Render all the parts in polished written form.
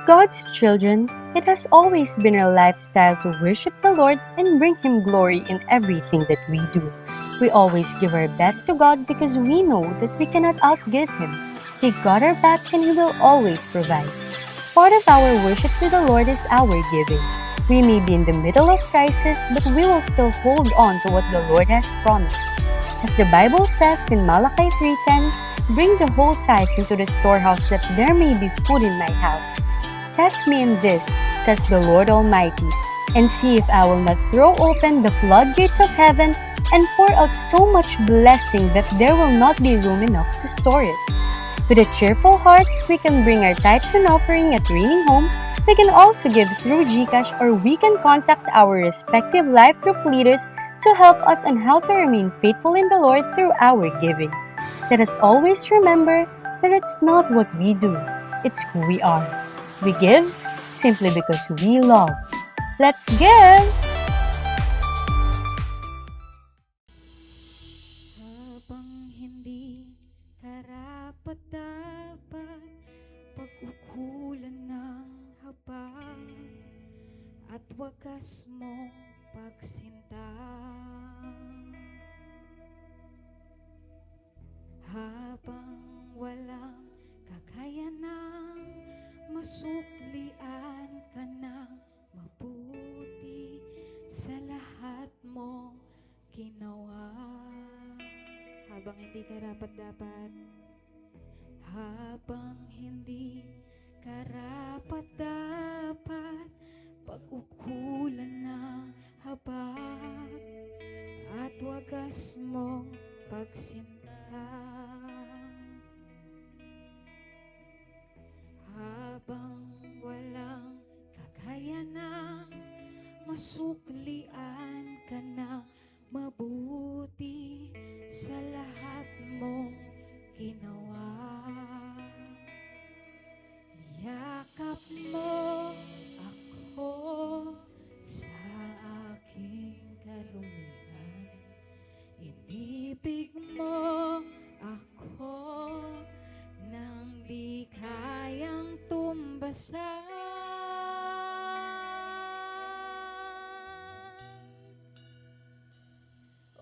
God's children, it has always been our lifestyle to worship the Lord and bring Him glory in everything that we do. We always give our best to God because we know that we cannot outgive Him. He got our back and He will always provide. Part of our worship to the Lord is our giving. We may be in the middle of crisis, but we will still hold on to what the Lord has promised. As the Bible says in Malachi 3:10, "Bring the whole tithe into the storehouse that there may be food in my house. Test me in this, says the Lord Almighty, and see if I will not throw open the floodgates of heaven and pour out so much blessing that there will not be room enough to store it." With a cheerful heart, we can bring our tithes and offering at Raining Home. We can also give through GCash, or we can contact our respective life group leaders to help us on how to remain faithful in the Lord through our giving. Let us always remember that it's not what we do, it's who we are. We give simply because we love. Let's give! Habang hindi karapat-dapat pag-ukulan ng habag at wagas mong pagsinta, habang walang kakayanang masuklian ka ng mabuti sa lahat mong ginawa. Habang hindi karapat-dapat, habang hindi karapat-dapat pag-ukulan ng habag at wagas mong pagsinta, habang walang kakayanang masuklian ka ng mabuti sa lahat mong ginawa. Niyakap mo ako sa aking karumihan, inibig mo ako nang di kayang tumbasan.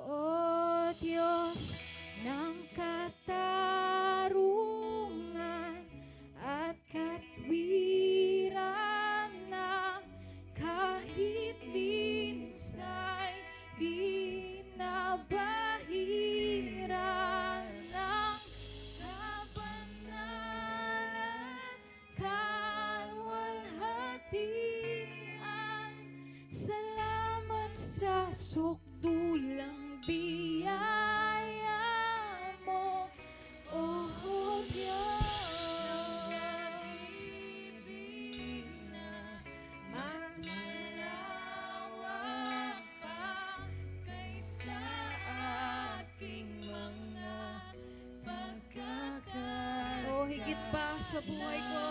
O Diyos ng katarungan at katwiran, na kahit minsa'y di nabahiran ng kabanalan, kalwalhatian. Salamat sa sukdulang biyaya mo, O Diyos. Nag-ibig na mas malawak pa kaysa aking mga pagkakasala. O higit pa sa buhay ko,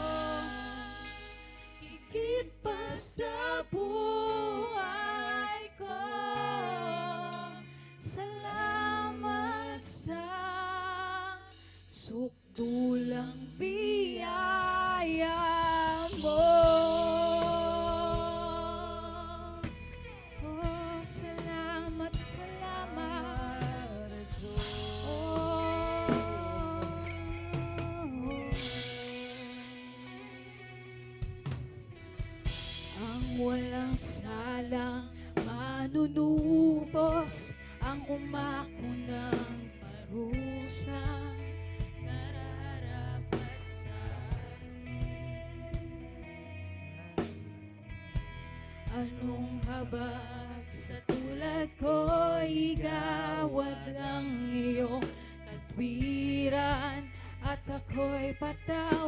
higit pa sa buhay ko. Salamat sa sukdulang biyaya mo. Oh, salamat, salamat. Oh. Ang walang salang manunubos, ang umako ng parusa, nararapat sa akin. Anong habag sa tulad ko'y igawad ng iyong katwiran, at ako'y patawarin.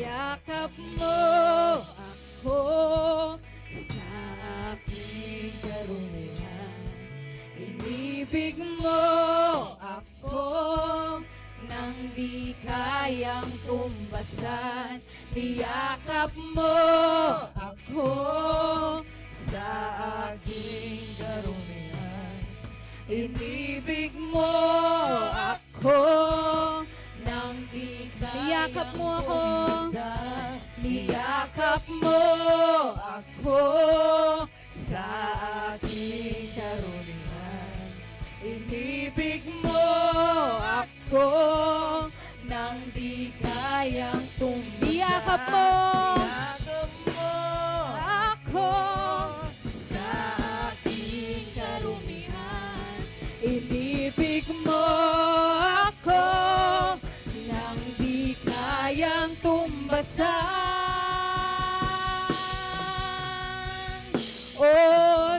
Yakap mo ako sa aking karunihan, inibig mo ako nang di kayang tumbasan. Niyakap mo ako sa aking karunihan, inibig mo ako nang di kayang Niyakap mo ako. Niyakap mo ako sa aking karunihan. Inibig mo ako nang di kayang tumbasan. Niyakap mo ako sa aking karumihan. Inibig mo ako nang di kayang tumbasan. O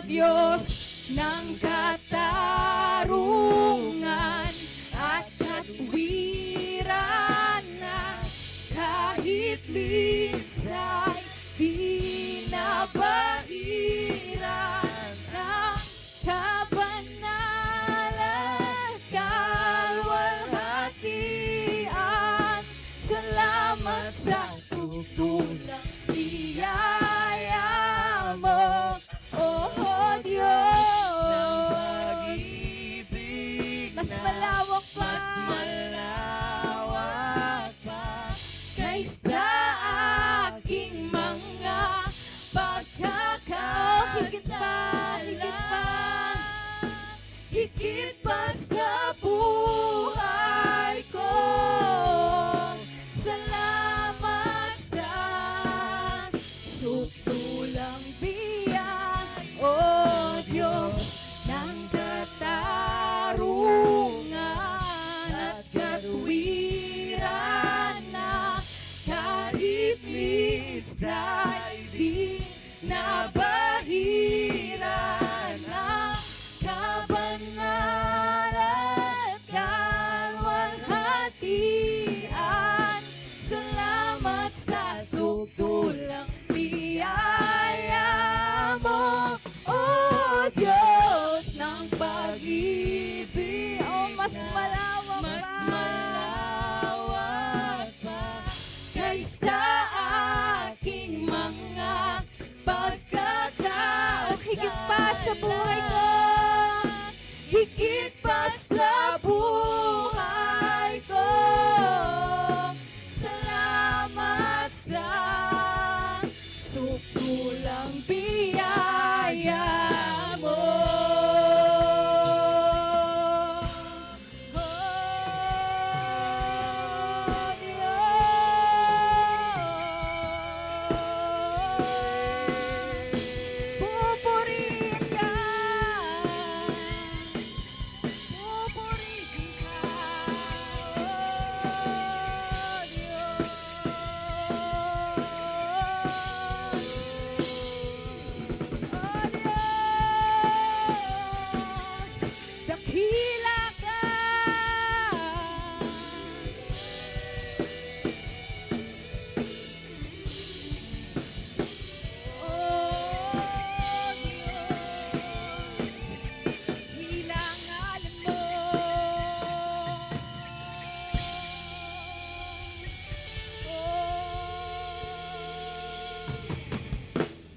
Diyos ng katarungan at katwiran na kahit minsa'y binabahiran ng kabanalan, kalwalhatian. Salamat sa sutulang biyaya mo, oh Diyos. Mas malawak pa, kaysa aking mga higit pa sa buhay ko. Salamat sa sutulang biyaya, o Diyos ng katarungan at katwiran na kahit minsa'y di nabahiran ng kabanalan, kalwalhatian. Salamat sa sutulang biyaya mo, o Diyos ng pag-ibig. Mas malawak pa kaysa aking mga higit pa sa buhay ko, higit pa sa buhay ko. Salamat sa sutulang biyaya mo.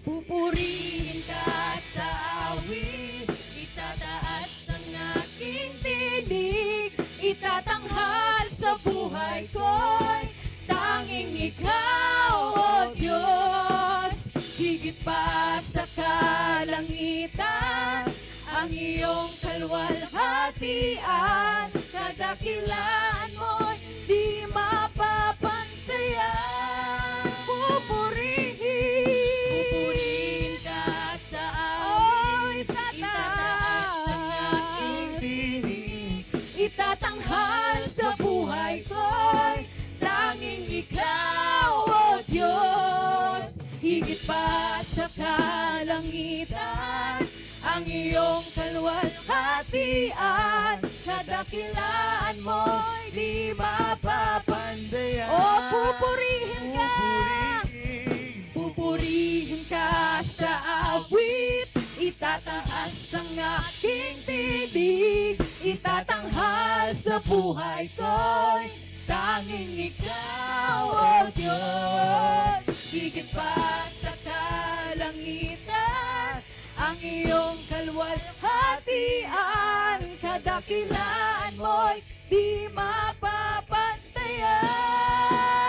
Pupurihin ka sa awit, itataas ang aking tinig, itatanghal sa buhay ko'y tanging ikaw, o Diyos. Higit pa sa kalangitan, ang iyong kalwalhatian, kadakilaan mo'y di mapapantayan. Pupurihin ka sa awit, itataas ang aking tinig, itatanghal sa buhay ko'y tanging ikaw, o Diyos. Higit pa sa kalangitan, ang iyong kalwalhatian, kadakilaan mo'y di mapapandayan. O pupurihin ka, pupurihin ka sa awit, itataas ang aking tinig, itatanghal sa buhay ko'y tanging ikaw, o Diyos. Higit pa sa kalangitan, ang iyong kalwalhatian, kadakilaan mo'y di mapapantayan.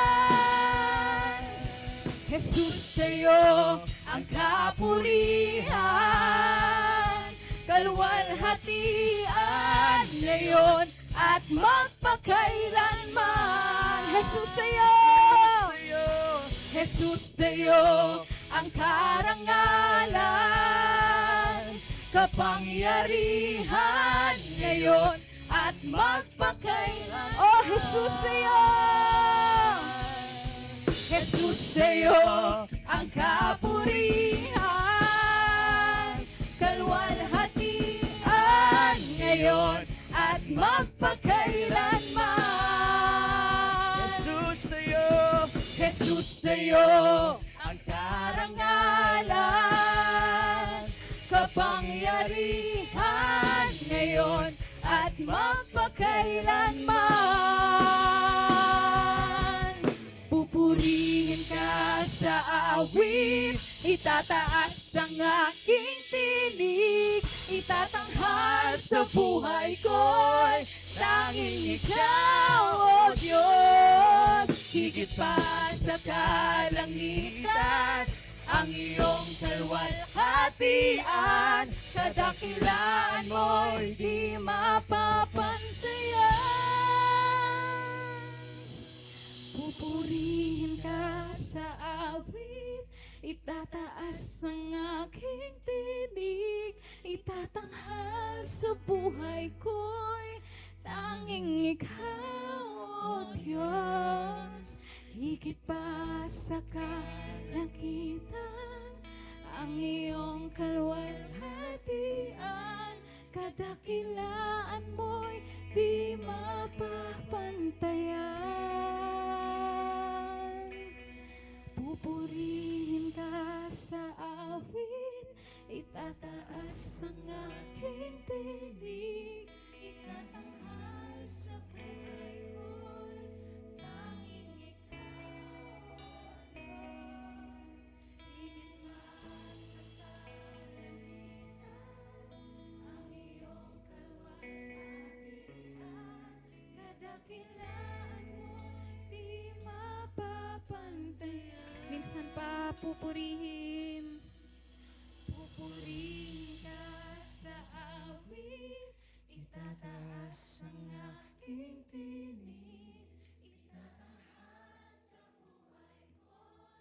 sa'yo ang kapurihan, kaluwalhatian ngayon at magpakailanman. Jesus sa'yo, Jesus sa'yo ang karangalan, kapangyarihan ngayon at magpakailanman. Oh, Jesus sa'yo, Jesus sa'yo ang kapurihan, kaluwalhatian ngayon at magpakailanman. Jesus sa'yo, Jesus sa'yo ang karangalan, kapangyarihan ngayon at magpakailanman. Pupurihin ka sa awit, itataas ang aking tinig, itatanghal sa buhay ko'y tanging ikaw, O Diyos. Higit pa sa kalangitan, ang iyong kaluwalhatian, kadakilaan mo'y di mapapantayan. Pupurihin ka sa awit, itataas ang aking tinig, itatanghal sa buhay ko'y tanging ikaw, O Diyos. Higit pa sa kalangitan, ang iyong kaluwalhatian, kadakilaan mo'y di mapapantayan. Pupurihin ka sa awit, itataas ang aking tinig, itatanghal sa buhay ko'y tanging ikaw, O Diyos. Higit pa sa kalangitan, ang iyong kaluwalhatian, kadakilaan mo di mapapantayan. Minsan pa pupurihin, pupurihin ka sa awit, itataas ang aking tinig, itatanghal sa buhay ko'y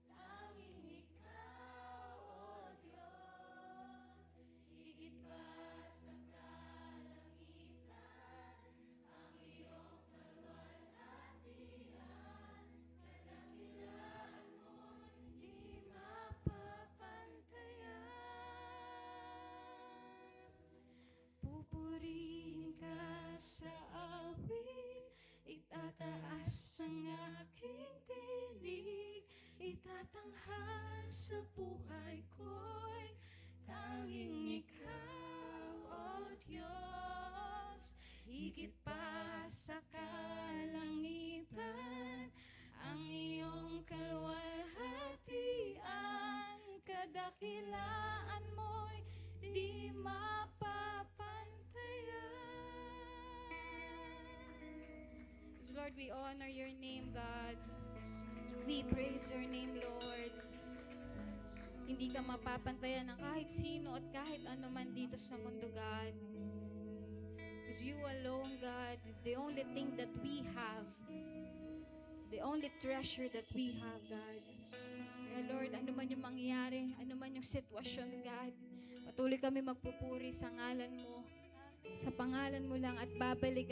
tanging ikaw, O Diyos. Higit pa sa kalangitan, ang iyong kaluwalhatian, kadakilaan mo'y di mapapantayan. Pupurihin ka sa awit, itataas ang aking tinig, itatanghal sa buhay ko'y tanging ikaw, O Diyos. Higit pa sa kalangitan, ang iyong kaluwalhatian, kadakilaan mo'y di mapapantayan. Lord, we honor your name, God. We praise your name, Lord. Hindi ka mapapantayan ng kahit sino at kahit ano man dito sa mundo, God. Because you alone, God, is the only thing that we have. The only treasure that we have, God. Kaya Lord, ano man yung mangyayari, ano man yung sitwasyon, God, patuloy kami magpupuri sa ngalan mo. Sa pangalan mo lang at babalik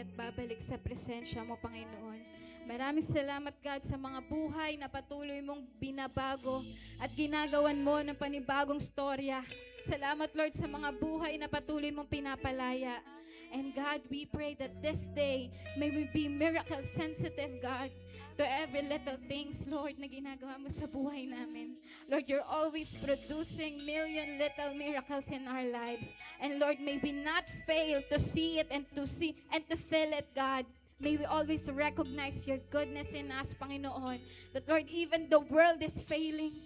sa presensya mo, Panginoon. Maraming salamat, God, sa mga buhay na patuloy mong binabago at ginagawan mo ng panibagong storya. Salamat, Lord, sa mga buhay na patuloy mong pinapalaya. And God, we pray that this day may we be miracle sensitive, God, to every little things, Lord, na ginagawa mo sa buhay namin. Lord, you're always producing million little miracles in our lives. And Lord, may we not fail to see it and to feel it, God. May we always recognize your goodness in us, Panginoon. That, Lord, even the world is failing.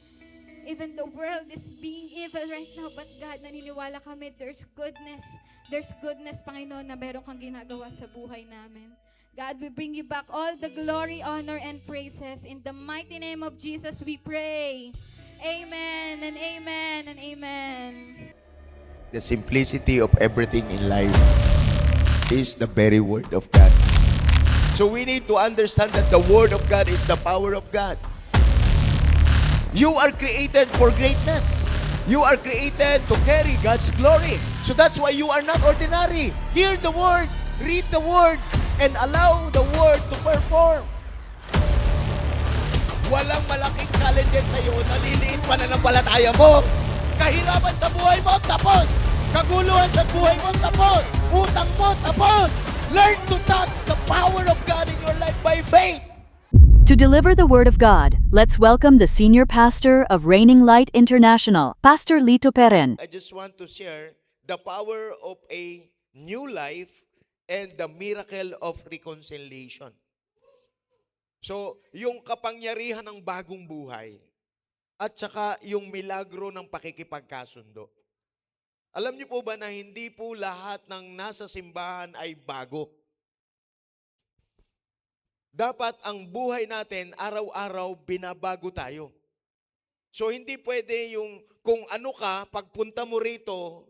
Even the world is being evil right now. But God, naniniwala kami, there's goodness. There's goodness, Panginoon, na meron kang ginagawa sa buhay namin. God, we bring you back all the glory, honor, and praises. In the mighty name of Jesus, we pray. Amen and amen and amen. The simplicity of everything in life is the very Word of God. So we need to understand that the Word of God is the power of God. You are created for greatness. You are created to carry God's glory. So that's why you are not ordinary. Hear the Word, read the Word, and allow the Word to perform. Walang malaking challenges sa iyo, naliliit pananampalataya mo. Kahirapan sa buhay mo, tapos. Kaguluhan sa buhay mo, tapos. Utang mo, tapos. Learn to touch the power of God in your life by faith. To deliver the Word of God, let's welcome the Senior Pastor of Reigning Light International, Pastor Lito Peren. I just want to share the power of a new life and the miracle of reconciliation. So, yung kapangyarihan ng bagong buhay at saka yung milagro ng pakikipagkasundo. Alam niyo po ba na hindi po lahat ng nasa simbahan ay bago? Dapat ang buhay natin araw-araw binabago tayo. So hindi pwede yung kung ano ka, pagpunta mo rito,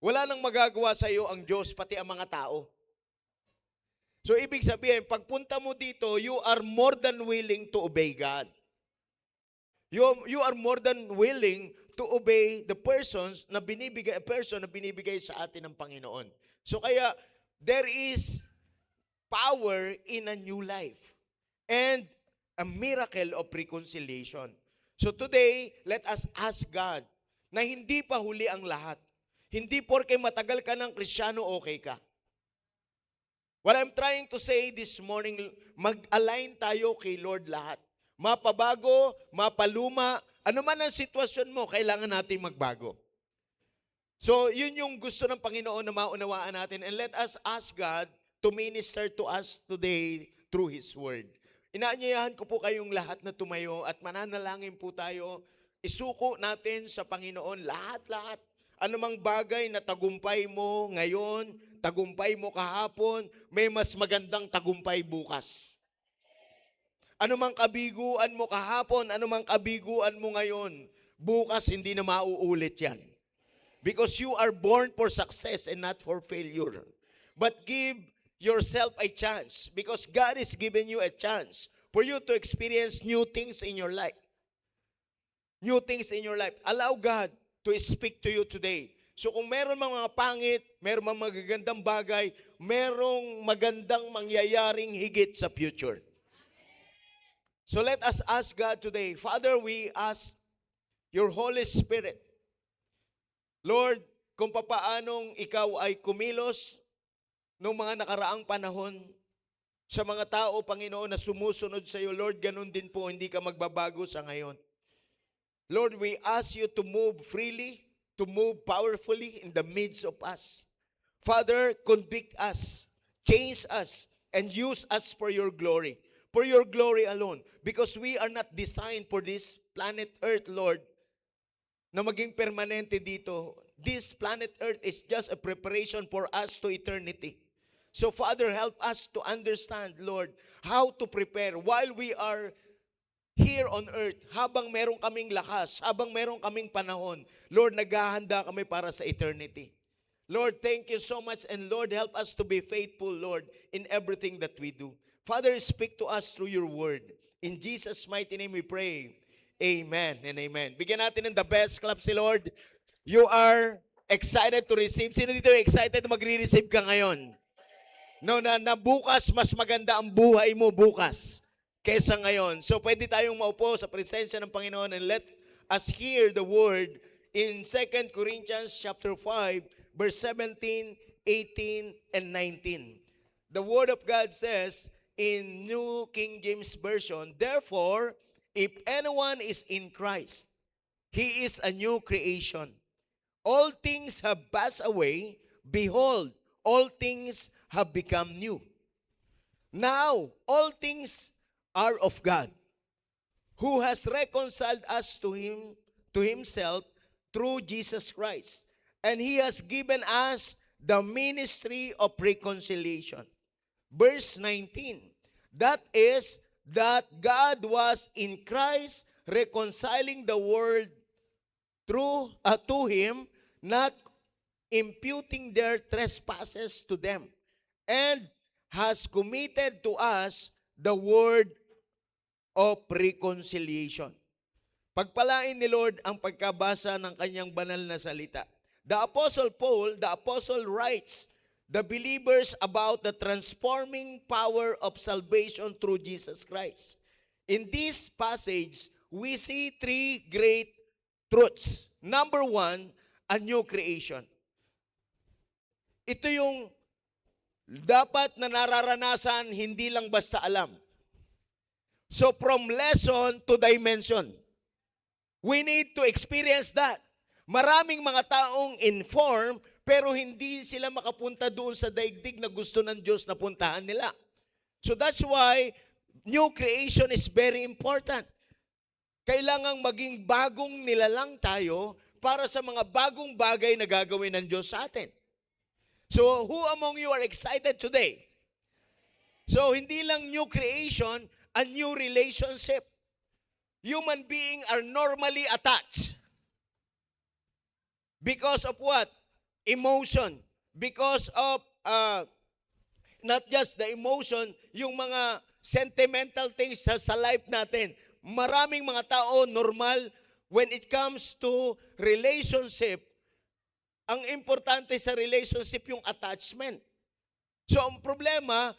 wala nang magagawa sa iyo ang Diyos pati ang mga tao. So ibig sabihin, pagpunta mo dito, you are more than willing to obey God. You are more than willing to obey the person na binibigay sa atin ng Panginoon. So kaya, there is power in a new life and a miracle of reconciliation. So today, let us ask God na hindi pa huli ang lahat. Hindi porke matagal ka ng Kristiyano, okay ka. What I'm trying to say this morning, mag-align tayo kay Lord lahat. Mapabago, mapaluma, ano man ang sitwasyon mo, kailangan natin magbago. So, yun yung gusto ng Panginoon na maunawaan natin. And let us ask God to minister to us today through His Word. Inaanyayahan ko po kayong lahat na tumayo at mananalangin po tayo. Isuko natin sa Panginoon lahat-lahat. Anumang bagay na tagumpay mo ngayon, tagumpay mo kahapon, may mas magandang tagumpay bukas. Anumang kabiguan mo kahapon, anumang kabiguan mo ngayon, bukas hindi na mauulit yan. Because you are born for success and not for failure. But give yourself a chance because God is giving you a chance for you to experience new things in your life. New things in your life. Allow God to speak to you today. So kung meron mga pangit, meron mga magagandang bagay, merong magandang mangyayaring higit sa future. So let us ask God today. Father, we ask your Holy Spirit. Lord, kung papaanong ikaw ay kumilos noong mga nakaraang panahon sa mga tao, Panginoon, na sumusunod sa iyo, Lord, ganun din po, hindi ka magbabago sa ngayon. Lord, we ask you to move freely, to move powerfully in the midst of us. Father, convict us, change us, and use us for your glory. For your glory alone. Because we are not designed for this planet Earth, Lord, na maging permanente dito. This planet Earth is just a preparation for us to eternity. So Father, help us to understand, Lord, how to prepare while we are here on earth, habang meron kaming lakas, habang meron kaming panahon, Lord, naghahanda kami para sa eternity. Lord, thank you so much, and Lord, help us to be faithful, Lord, in everything that we do. Father, speak to us through your word. In Jesus' mighty name we pray. Amen and amen. Bigyan natin ng the best clap si Lord. You are excited to receive. Sino dito excited na magre-receive ka ngayon? No, na bukas, mas maganda ang buhay mo bukas kaysa ngayon. So pwede tayong maupo sa presensya ng Panginoon and let us hear the word in 2 Corinthians chapter 5, verse 17, 18, and 19. The word of God says in New King James Version, therefore, if anyone is in Christ, he is a new creation. All things have passed away. Behold, all things have become new. Now, all things are of God, who has reconciled us to himself through Jesus Christ. And he has given us the ministry of reconciliation. Verse 19, that is, that God was in Christ reconciling the world through to him, not imputing their trespasses to them, and has committed to us the word of reconciliation. Pagpalain ni Lord ang pagkabasa ng kanyang banal na salita. The Apostle Paul, the Apostle writes the believers about the transforming power of salvation through Jesus Christ. In this passage, we see three great truths. Number one, a new creation. Ito yung dapat na nararanasan, hindi lang basta alam. So from lesson to dimension, we need to experience that. Maraming mga taong informed, pero hindi sila makapunta doon sa daigdig na gusto ng Diyos na puntahan nila. So that's why new creation is very important. Kailangang maging bagong nilalang tayo para sa mga bagong bagay na gagawin ng Diyos sa atin. So who among you are excited today? So hindi lang new creation, a new relationship. Human beings are normally attached. Because of what? Emotion. Because of, not just the emotion, yung mga sentimental things sa life natin. Maraming mga tao, normal, when it comes to relationship, ang importante sa relationship yung attachment. So ang problema,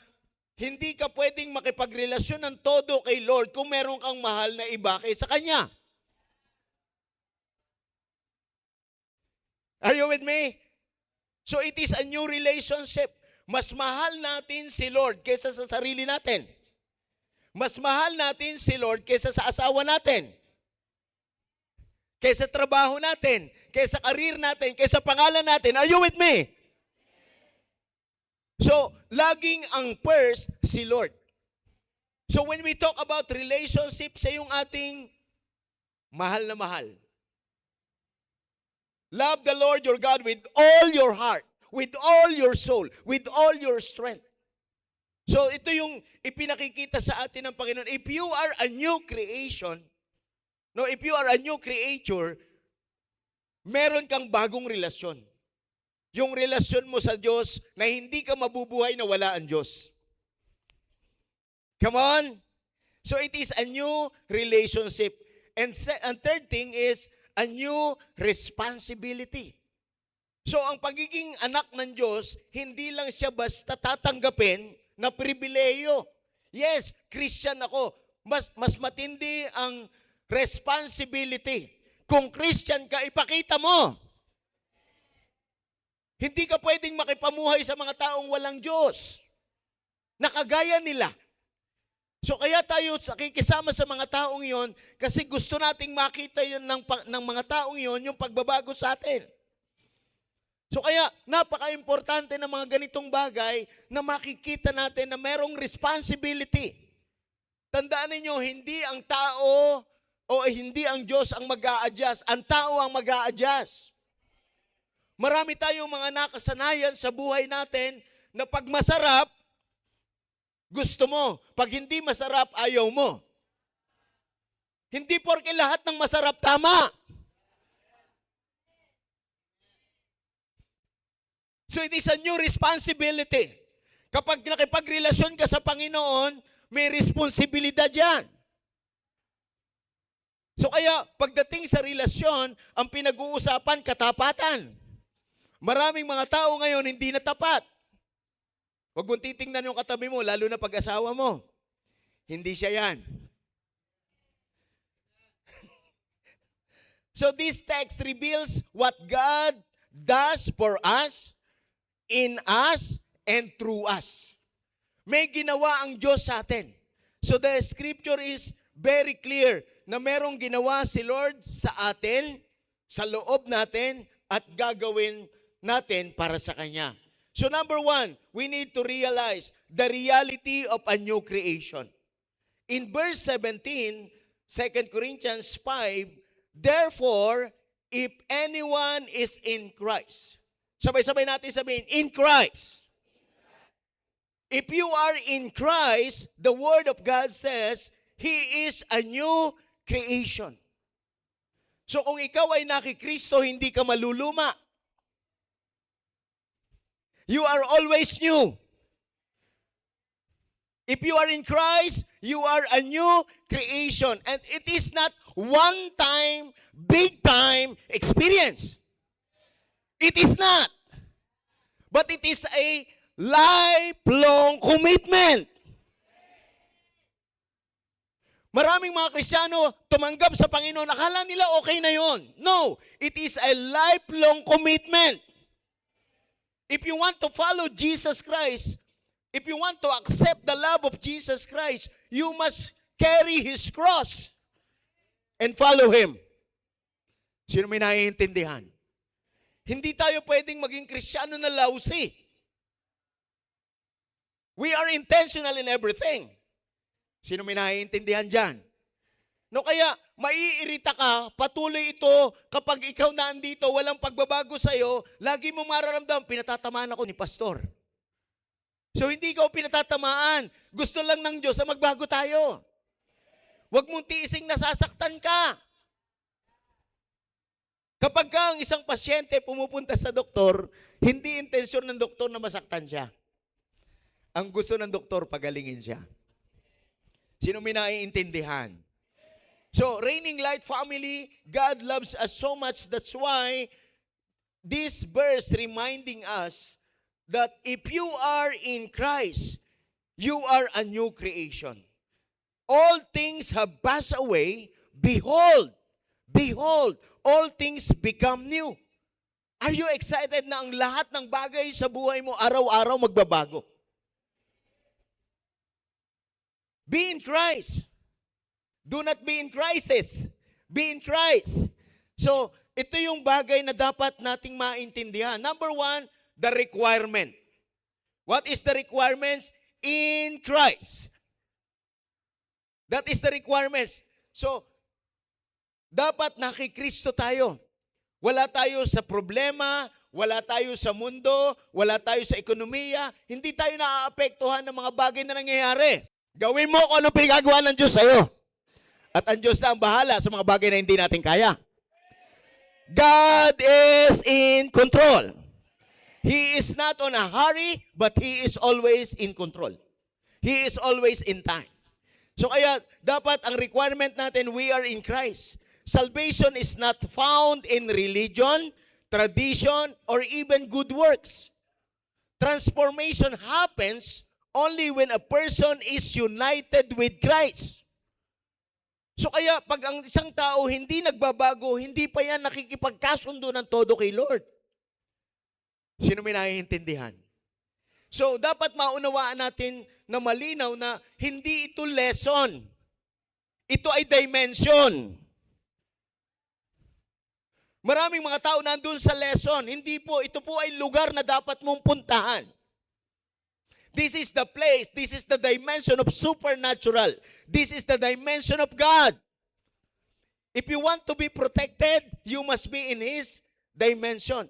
hindi ka pwedeng makipagrelasyon ng todo kay Lord kung meron kang mahal na iba kaysa Kanya. Are you with me? So it is a new relationship. Mas mahal natin si Lord kaysa sa sarili natin. Mas mahal natin si Lord kaysa sa asawa natin. Kaysa trabaho natin, kaysa karir natin, kaysa pangalan natin. Are you with me? So, laging ang first si Lord. So when we talk about relationship, siya yung ating mahal na mahal. Love the Lord your God with all your heart, with all your soul, with all your strength. So ito yung ipinakikita sa atin ng Panginoon. If you are a new creation, if you are a new creature, meron kang bagong relasyon. Yung relasyon mo sa Diyos na hindi ka mabubuhay na wala ang Diyos. Come on? So it is a new relationship. And third thing is a new responsibility. So ang pagiging anak ng Diyos, hindi lang siya basta tatanggapin na pribileyo. Yes, Christian ako. Mas matindi ang responsibility. Kung Christian ka, ipakita mo. Hindi ka pwedeng makipamuhay sa mga taong walang Diyos. Nakagaya nila. So kaya tayo nakikisama sa mga taong yon kasi gusto nating makita yun ng mga taong yon yung pagbabago sa atin. So kaya napaka-importante ng mga ganitong bagay na makikita natin na merong responsibility. Tandaan ninyo, hindi ang tao o hindi ang Diyos ang mag-a-adjust. Ang tao ang mag-a-adjust. Marami tayong mga nakasanayan sa buhay natin na pag masarap, gusto mo. Pag hindi masarap, ayaw mo. Hindi porke lahat ng masarap tama. So it is a new responsibility. Kapag nakipagrelasyon ka sa Panginoon, may responsibilidad yan. So kaya, pagdating sa relasyon, ang pinag-uusapan, katapatan. Maraming mga tao ngayon hindi na tapat. Huwag mong titingnan yung katabi mo, lalo na pag-asawa mo. Hindi siya yan. So this text reveals what God does for us, in us, and through us. May ginawa ang Diyos sa atin. So the scripture is very clear na merong ginawa si Lord sa atin, sa loob natin, at gagawin natin para sa Kanya. So number one, we need to realize the reality of a new creation. In verse 17, 2 Corinthians 5, therefore, if anyone is in Christ. Sabay-sabay natin sabihin, in Christ. If you are in Christ, the Word of God says, He is a new creation. So kung ikaw ay nakikristo, hindi ka maluluma. You are always new. If you are in Christ, you are a new creation. And it is not one-time, big-time experience. It is not. But it is a lifelong commitment. Maraming mga Kristiyano tumanggap sa Panginoon, akala nila okay na yon. No, it is a lifelong commitment. If you want to follow Jesus Christ, if you want to accept the love of Jesus Christ, you must carry His cross and follow Him. Sino may naiintindihan? Hindi tayo pwedeng maging Kristiyano na lousy. We are intentional in everything. Sino may naiintindihan dyan? No, kaya maiirita ka, patuloy ito, kapag ikaw na andito, walang pagbabago sa'yo, lagi mo mararamdam, pinatatamaan ako ni pastor. So hindi ikaw pinatatamaan. Gusto lang ng Diyos na magbago tayo. Huwag mong tiising nasasaktan ka. Kapag ka ang isang pasyente pumupunta sa doktor, hindi intensyon ng doktor na masaktan siya. Ang gusto ng doktor, pagalingin siya. Sino may naiintindihan? So, Reigning Light family, God loves us so much. That's why this verse reminding us that if you are in Christ, you are a new creation. All things have passed away. Behold, behold, all things become new. Are you excited na ang lahat ng bagay sa buhay mo araw-araw magbabago? Be in Christ. Do not be in crisis. Be in Christ. So, ito yung bagay na dapat nating maintindihan. Number one, the requirement. What is the requirements? In Christ. That is the requirements. So, dapat nakikristo tayo. Wala tayo sa problema, wala tayo sa mundo, wala tayo sa ekonomiya, hindi tayo naaapektuhan ng mga bagay na nangyayari. Gawin mo kung ano pinagagawa ng Diyos sa'yo. At ang Diyos na ang bahala sa mga bagay na hindi natin kaya. God is in control. He is not on a hurry, but He is always in control. He is always in time. So kaya dapat ang requirement natin, we are in Christ. Salvation is not found in religion, tradition, or even good works. Transformation happens only when a person is united with Christ. So kaya pag ang isang tao hindi nagbabago, hindi pa yan nakikipagkasundo ng todo kay Lord. Sino may naiintindihan? So dapat maunawaan natin na malinaw na hindi ito lesson. Ito ay dimension. Maraming mga tao nandun sa lesson. Hindi po, ito po ay lugar na dapat mong puntahan. This is the place, this is the dimension of supernatural. This is the dimension of God. If you want to be protected, you must be in His dimension.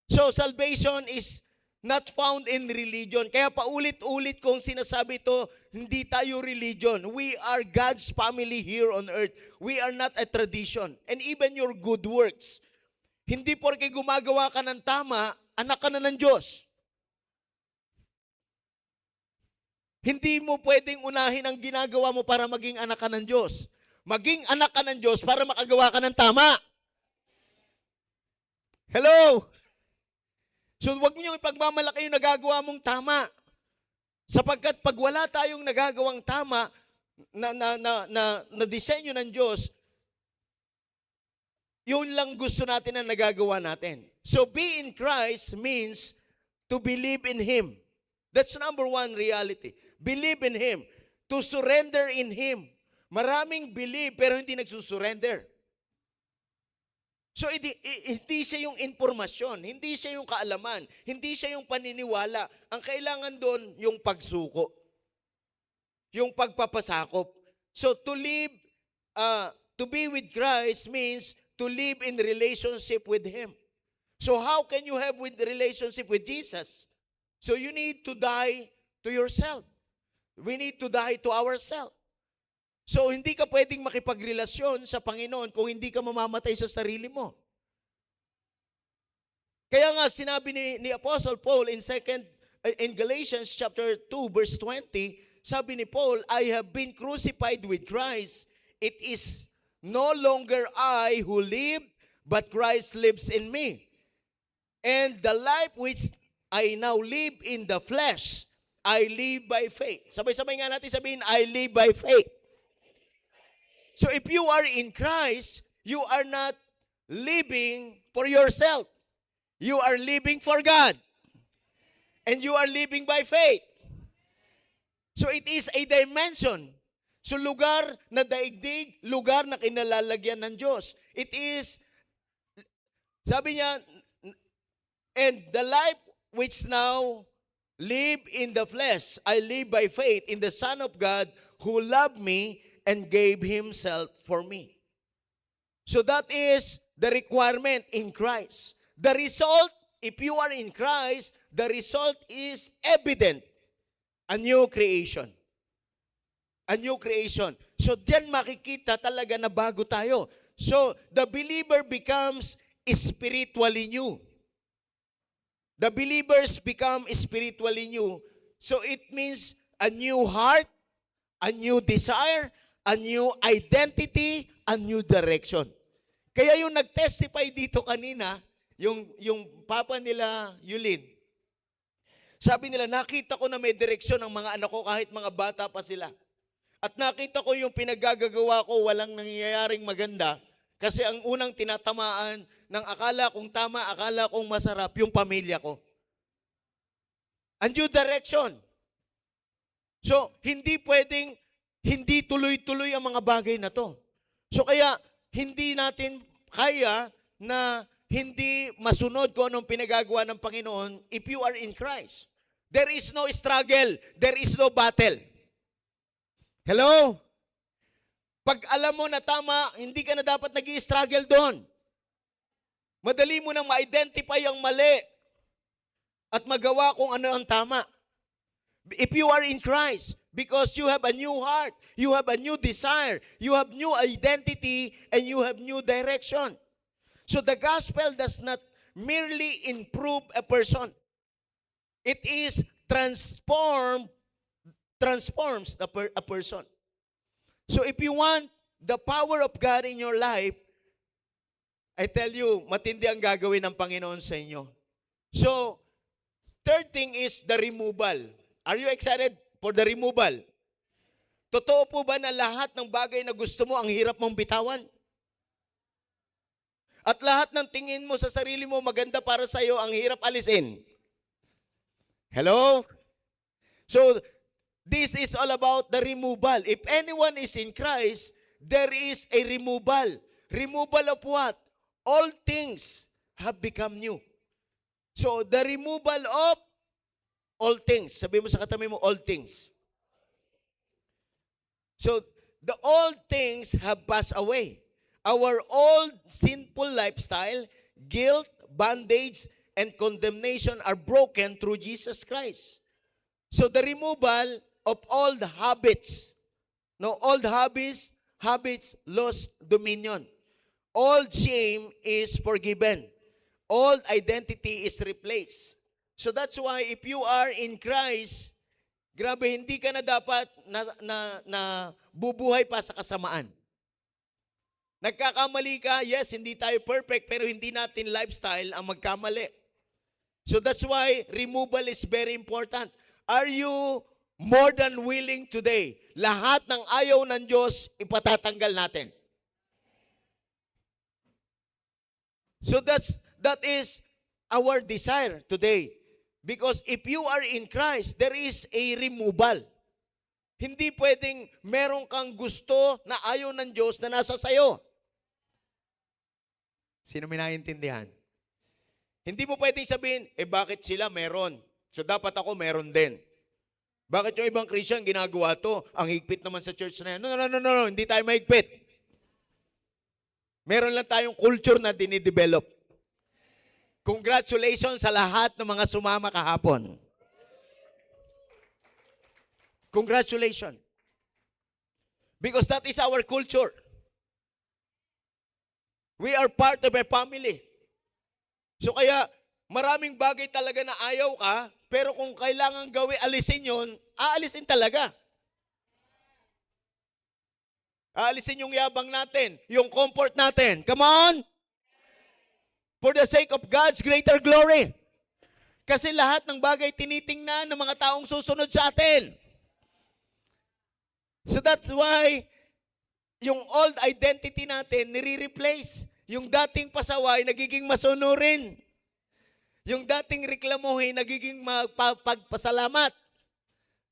So salvation is not found in religion. Kaya paulit-ulit kong sinasabi ito, hindi tayo religion. We are God's family here on earth. We are not a tradition. And even your good works, hindi porke gumagawa ka ng tama, anak ka na ng Diyos. Hindi mo pwedeng unahin ang ginagawa mo para maging anak ka ng Diyos. Maging anak ka ng Diyos para makagawa ka ng tama. Hello? So huwag niyo ipagmamalaki yung nagagawa mong tama. Sapagkat pag wala tayong nagagawang tama na disenyo ng Diyos, yun lang gusto natin na nagagawa natin. So be in Christ means to believe in Him. That's number one reality. Believe in Him. To surrender in Him. Maraming believe pero hindi nagsusurrender. So hindi siya yung informasyon, hindi siya yung kaalaman, hindi siya yung paniniwala. Ang kailangan doon yung pagsuko. Yung pagpapasakop. So to live, to be with Christ means to live in relationship with Him. So how can you have relationship with Jesus? So you need to die to yourself. We need to die to ourselves. So, hindi ka pwedeng makipagrelasyon sa Panginoon kung hindi ka mamamatay sa sarili mo. Kaya nga, sinabi ni Apostle Paul in Galatians chapter 2, verse 20, sabi ni Paul, I have been crucified with Christ. It is no longer I who live, but Christ lives in me. And the life which I now live in the flesh, I live by faith. Sabay-sabay nga natin sabihin, I live by faith. So if you are in Christ, you are not living for yourself. You are living for God. And you are living by faith. So it is a dimension. So lugar na daigdig, lugar na kinalalagyan ng Diyos. It is, sabi niya, and the life which now live in the flesh, I live by faith in the Son of God who loved me and gave Himself for me. So that is the requirement in Christ. The result, if you are in Christ, the result is evident. A new creation. A new creation. So diyan makikita talaga na bago tayo. So the believer becomes spiritually new. The believers become spiritually new. So it means a new heart, a new desire, a new identity, a new direction. Kaya yung nag-testify dito kanina, yung papa nila, Yulin, sabi nila, nakita ko na may direksyon ang mga anak ko kahit mga bata pa sila. At nakita ko yung pinaggagawa ko, walang nangyayaring maganda. Kasi ang unang tinatamaan ng akala kong tama, akala kong masarap, yung pamilya ko. A new direction. So, hindi pwedeng, hindi tuloy-tuloy ang mga bagay na to. So, kaya, hindi natin kaya na hindi masunod kung anong pinagagawa ng Panginoon if you are in Christ. There is no struggle. There is no battle. Hello? Pag alam mo na tama, hindi ka na dapat nag-i-struggle doon. Madali mo nang ma-identify ang mali at magawa kung ano ang tama. If you are in Christ, because you have a new heart, you have a new desire, you have new identity, and you have new direction. So the gospel does not merely improve a person. It is transforms a person. So if you want the power of God in your life, I tell you, matindi ang gagawin ng Panginoon sa inyo. So, third thing is the removal. Are you excited for the removal? Totoo po ba na lahat ng bagay na gusto mo, ang hirap mong bitawan? At lahat ng tingin mo sa sarili mo maganda para sa iyo, ang hirap alisin? Hello? So, this is all about the removal. If anyone is in Christ, there is a removal. Removal of what? All things have become new. So, the removal of all things. Sabi mo sa katabi mo, all things. So, the old things have passed away. Our old sinful lifestyle, guilt, bondage, and condemnation are broken through Jesus Christ. So, the removal of old habits. No, old habits lost dominion. Old shame is forgiven. Old identity is replaced. So that's why if you are in Christ, grabe, hindi ka na dapat na bubuhay pa sa kasamaan. Nagkakamali ka, yes, hindi tayo perfect, pero hindi natin lifestyle ang magkamali. So that's why removal is very important. Are you more than willing today? Lahat ng ayaw ng Diyos, ipatatanggal natin. So that is our desire today. Because if you are in Christ, there is a removal. Hindi pwedeng meron kang gusto na ayaw ng Diyos na nasa sayo. Sino may naiintindihan? Hindi mo pwedeng sabihin, bakit sila meron? So dapat ako meron din. Bakit yung ibang Christian ginagawa to? Ang higpit naman sa church na yan. No, hindi tayo mahigpit. Meron lang tayong culture na dinidevelop. Congratulations sa lahat ng mga sumama kahapon. Congratulations. Because that is our culture. We are part of a family. So kaya, maraming bagay talaga na ayaw ka, pero kung kailangan gawin, alisin yon, aalisin talaga. Aalisin yung yabang natin, yung comfort natin. Come on! For the sake of God's greater glory. Kasi lahat ng bagay tinitingnan ng mga taong susunod sa atin. So that's why, yung old identity natin, nire-replace. Yung dating pasaway, nagiging masunurin. Yung dating reklamuhin, nagiging pagpasalamat.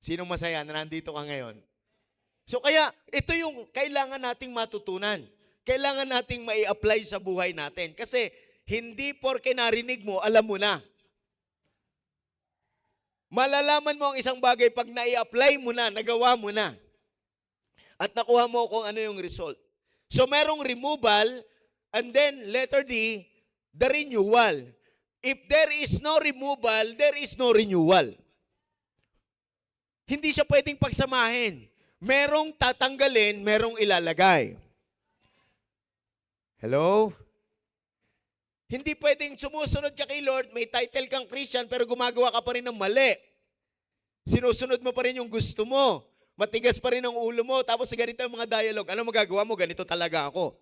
Sinong masaya na nandito ka ngayon? So kaya, ito yung kailangan nating matutunan. Kailangan nating mai-apply sa buhay natin. Kasi, hindi porke narinig mo, alam mo na. Malalaman mo ang isang bagay pag nai-apply mo na, nagawa mo na. At nakuha mo kung ano yung result. So merong removal, and then letter D, the renewal. If there is no removal, there is no renewal. Hindi siya pwedeng pagsamahin. Merong tatanggalin, merong ilalagay. Hello? Hindi pwedeng sumusunod ka kay Lord, may title kang Christian, pero gumagawa ka pa rin ng mali. Sinusunod mo pa rin yung gusto mo. Matigas pa rin ang ulo mo. Tapos ganito yung mga dialogue. Ano magagawa mo? Ganito talaga ako.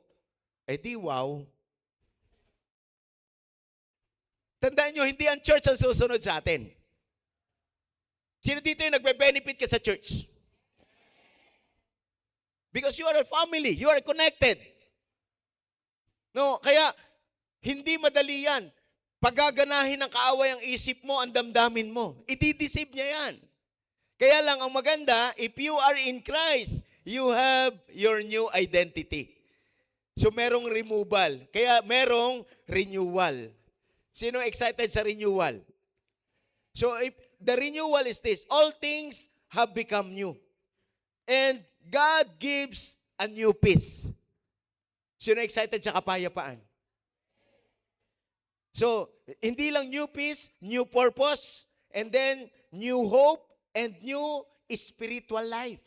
Eh di wow. Tandaan nyo, hindi ang church ang susunod sa atin. Sino dito yung nagbe-benefit ka sa church? Because you are a family. You are connected. No, kaya hindi madali yan. Pagaganahin ng kaaway ang isip mo, ang damdamin mo. Idideceive niya yan. Kaya lang, ang maganda, if you are in Christ, you have your new identity. So, merong removal. Kaya, merong renewal. Sino excited sa renewal? So, if the renewal is this, all things have become new. And God gives a new peace. Sino excited sa kapayapaan? So, hindi lang new peace, new purpose, and then new hope, and new spiritual life.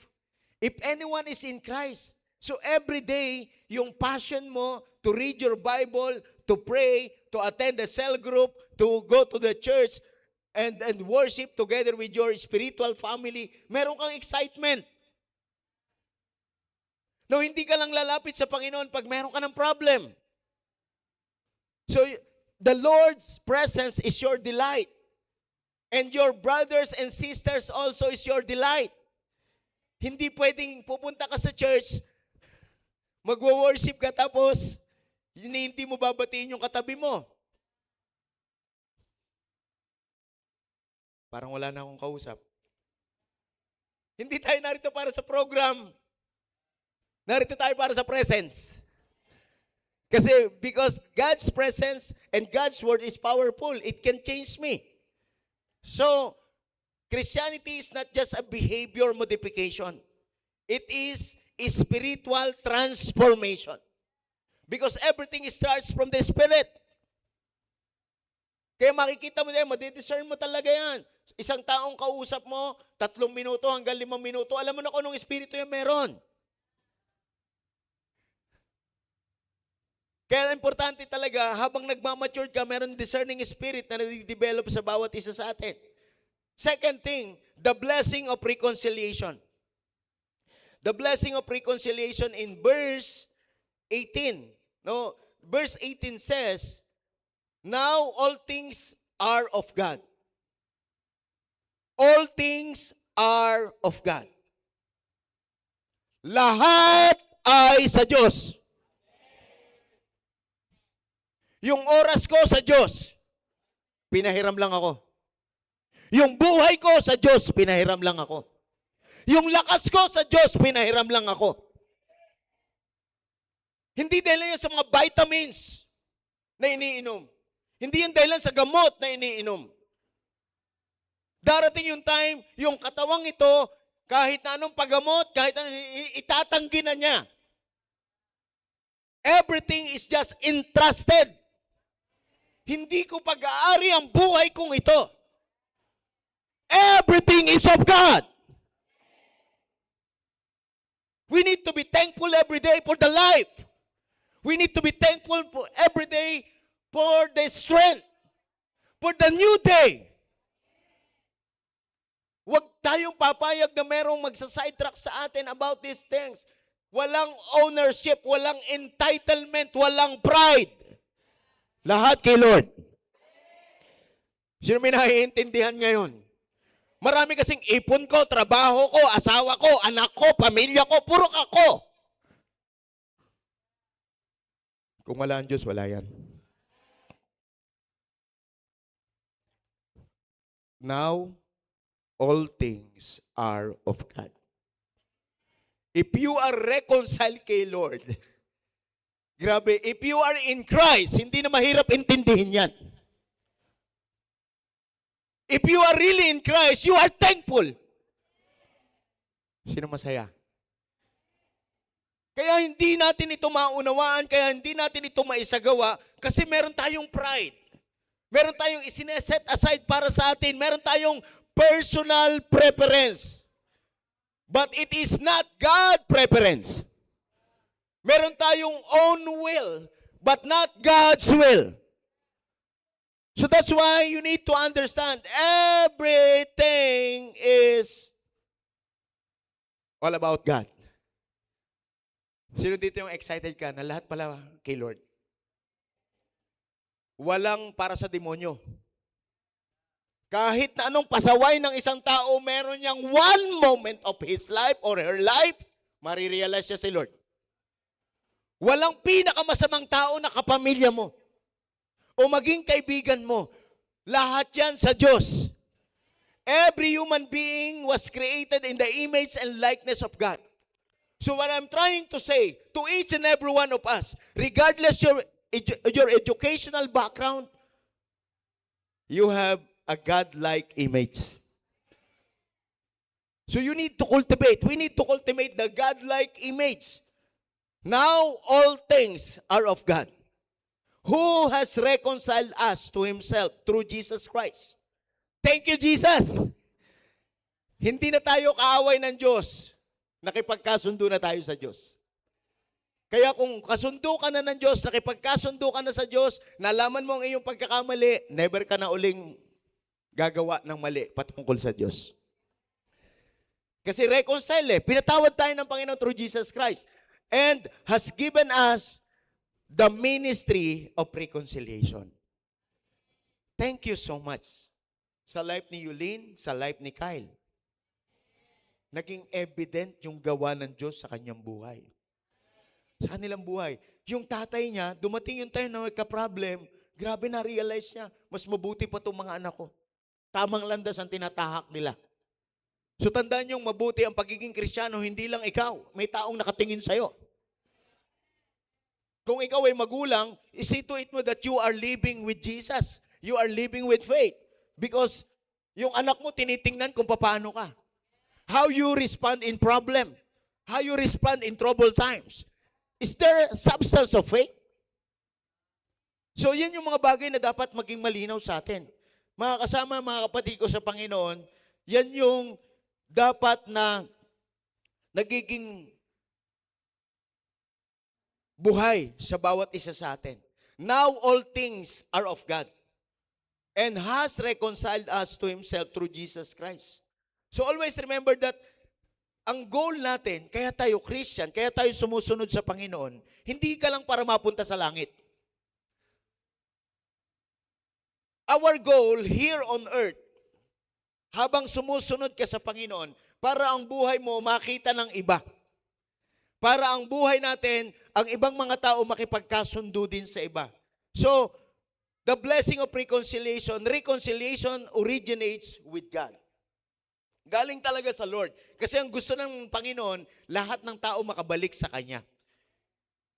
If anyone is in Christ, so every day, yung passion mo to read your Bible, to pray, to attend a cell group, to go to the church, and worship together with your spiritual family, meron kang excitement. No, hindi ka lang lalapit sa Panginoon pag meron ka ng problem. So, the Lord's presence is your delight. And your brothers and sisters also is your delight. Hindi pwedeng pupunta ka sa church, magwo-worship ka tapos hindi mo babatiin yung katabi mo. Parang wala na akong kausap. Hindi tayo narito para sa program. Narito tayo para sa presence. Kasi because God's presence and God's word is powerful, it can change me. So, Christianity is not just a behavior modification. It is a spiritual transformation. Because everything starts from the Spirit. Kaya makikita mo yan, madidiscern mo talaga yan. Isang taong kausap mo, 3 minuto hanggang 5 minuto, alam mo na kung anong espiritu yung meron. Kaya importante talaga, habang nagmamature ka, meron discerning spirit na nade-develop sa bawat isa sa atin. Second thing, the blessing of reconciliation. The blessing of reconciliation in verse 18. No, verse 18 says, now all things are of God. All things are of God. Lahat ay sa Diyos. Yung oras ko sa Diyos, pinahiram lang ako. Yung buhay ko sa Diyos, pinahiram lang ako. Yung lakas ko sa Diyos, pinahiram lang ako. Hindi dahil yan sa mga vitamins na iniinom. Hindi yan dahil sa gamot na iniinom. Darating yung time, yung katawang ito, kahit na anong paggamot, kahit anong itatanggi na niya. Everything is just entrusted. Hindi ko pag-aari ang buhay kong ito. Everything is of God. We need to be thankful every day for the life. We need to be thankful for every day for the strength, for the new day. Huwag tayong papayag na merong magsa-sidetrack sa atin about these things. Walang ownership, walang entitlement, walang pride. Lahat kay Lord. Sino may naiintindihan ngayon? Marami kasing ipon ko, trabaho ko, asawa ko, anak ko, pamilya ko, puro ako. Kung wala ang Diyos, wala yan. Now, all things are of God. If you are reconciled kay Lord, grabe, if you are in Christ, hindi na mahirap intindihin yan. If you are really in Christ, you are thankful. Sino masaya? Kaya hindi natin ito maunawaan, kaya hindi natin ito maisagawa, kasi meron tayong pride. Meron tayong isineset aside para sa atin. Meron tayong personal preference. But it is not God preference. Meron tayong own will, but not God's will. So that's why you need to understand everything is all about God. Sino dito yung excited ka na lahat pala kay Lord? Walang para sa demonyo. Kahit na anong pasaway ng isang tao, meron niyang one moment of his life or her life, marirealize niya si Lord. Walang pinakamasamang tao na kapamilya mo o maging kaibigan mo. Lahat yan sa Diyos. Every human being was created in the image and likeness of God. So what I'm trying to say to each and every one of us, regardless your educational background, you have a God-like image. So you need to cultivate. We need to cultivate the God-like image. Now all things are of God, who has reconciled us to Himself through Jesus Christ. Thank you, Jesus. Hindi na tayo kaaway ng Diyos. Nakipagkasundo na tayo sa Diyos. Kaya kung kasundo ka na ng Diyos, nakipagkasundo ka na sa Diyos, nalaman mo ang iyong pagkakamali, never ka na uling gagawa ng mali patungkol sa Diyos. Kasi reconcile pinatawad tayo ng Panginoon through Jesus Christ and has given us the ministry of reconciliation. Thank you so much sa life ni Yulin, sa life ni Kyle. Naging evident yung gawa ng Diyos sa kanyang buhay. Sa kanilang buhay. Yung tatay niya, dumating yung time na nagka-problem, grabe na-realize niya, mas mabuti pa itong mga anak ko. Tamang landas ang tinatahak nila. So tandaan niyong mabuti ang pagiging Kristiyano, hindi lang ikaw. May taong nakatingin sa'yo. Kung ikaw ay magulang, see to it mo that you are living with Jesus. You are living with faith. Because yung anak mo, tinitingnan kung paano ka. How you respond in problem. How you respond in troubled times. Is there a substance of faith? So yan yung mga bagay na dapat maging malinaw sa atin. Mga kasama, mga kapatid ko sa Panginoon, yan yung dapat na nagiging buhay sa bawat isa sa atin. Now all things are of God and has reconciled us to Himself through Jesus Christ. So always remember that ang goal natin, kaya tayo Christian, kaya tayo sumusunod sa Panginoon, hindi ka lang para mapunta sa langit. Our goal here on earth, habang sumusunod ka sa Panginoon, para ang buhay mo makita ng iba. Para ang buhay natin, ang ibang mga tao makipagkasundo din sa iba. So, the blessing of reconciliation originates with God. Galing talaga sa Lord. Kasi ang gusto ng Panginoon, lahat ng tao makabalik sa Kanya.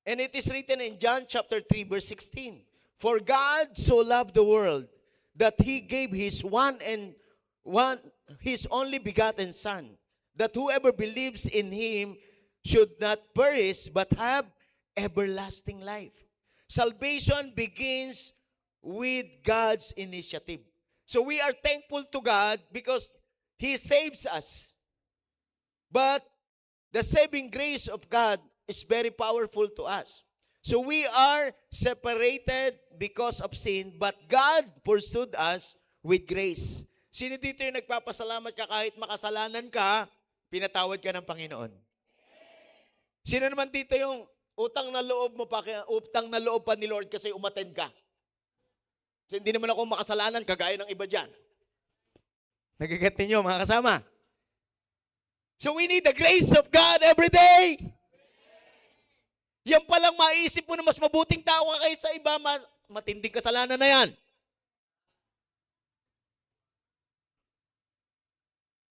And it is written in John chapter 3 verse 16, "For God so loved the world that He gave His His only begotten Son, that whoever believes in Him should not perish but have everlasting life." Salvation begins with God's initiative. So we are thankful to God because He saves us. But the saving grace of God is very powerful to us. So we are separated because of sin, but God pursued us with grace. Sino dito yung nagpapasalamat ka kahit makasalanan ka, pinatawad ka ng Panginoon? Sino naman dito yung utang na loob pa ni Lord kasi umattend ka? So, hindi naman ako makasalanan kagaya ng iba dyan. Nagigat ninyo mga kasama? So we need the grace of God every day. Yan palang maisip mo na mas mabuting tao ka kaysa iba, matinding kasalanan na yan.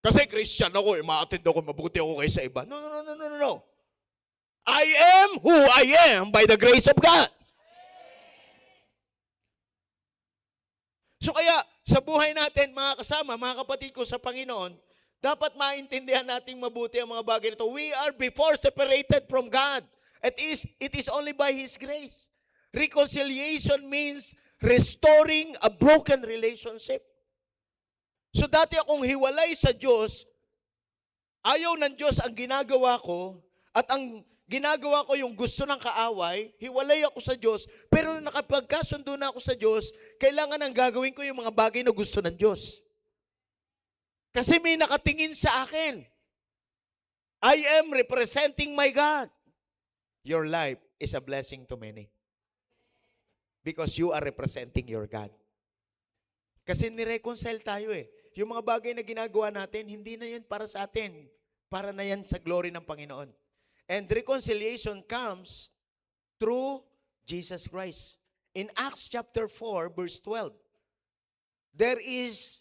Kasi Christian ako, ma-attend ako, mabuti ako kaysa iba. No. I am who I am by the grace of God. So kaya, sa buhay natin, mga kasama, mga kapatid ko sa Panginoon, dapat maintindihan nating mabuti ang mga bagay nito. We are before separated from God. It is only by His grace. Reconciliation means restoring a broken relationship. So dati akong hiwalay sa Diyos, ayaw ng Diyos ang ginagawa ko, at ang ginagawa ko yung gusto ng kaaway, hiwalay ako sa Diyos, pero nung nakapagkasundo na ako sa Diyos, kailangan ang gagawin ko yung mga bagay na gusto ng Diyos. Kasi may nakatingin sa akin. I am representing my God. Your life is a blessing to many. Because you are representing your God. Kasi nireconcile tayo eh. Yung mga bagay na ginagawa natin, hindi na yan para sa atin. Para na yan sa glory ng Panginoon. And reconciliation comes through Jesus Christ. In Acts chapter 4, verse 12, is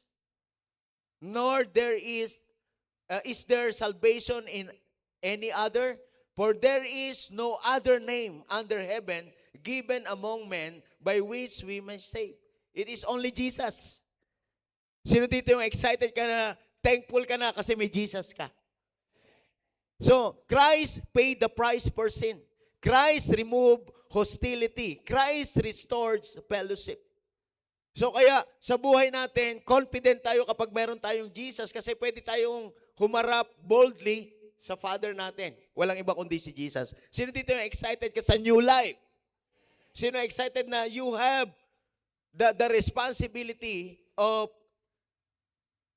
there salvation in any other? For there is no other name under heaven given among men by which we may save. It is only Jesus. Sino dito yung excited ka na, thankful ka na kasi may Jesus ka? So, Christ paid the price for sin. Christ removed hostility. Christ restored fellowship. So kaya sa buhay natin, confident tayo kapag meron tayong Jesus kasi pwede tayong humarap boldly sa Father natin. Walang iba kundi si Jesus. Sino dito yung excited ka sa new life? Sino excited na you have the responsibility of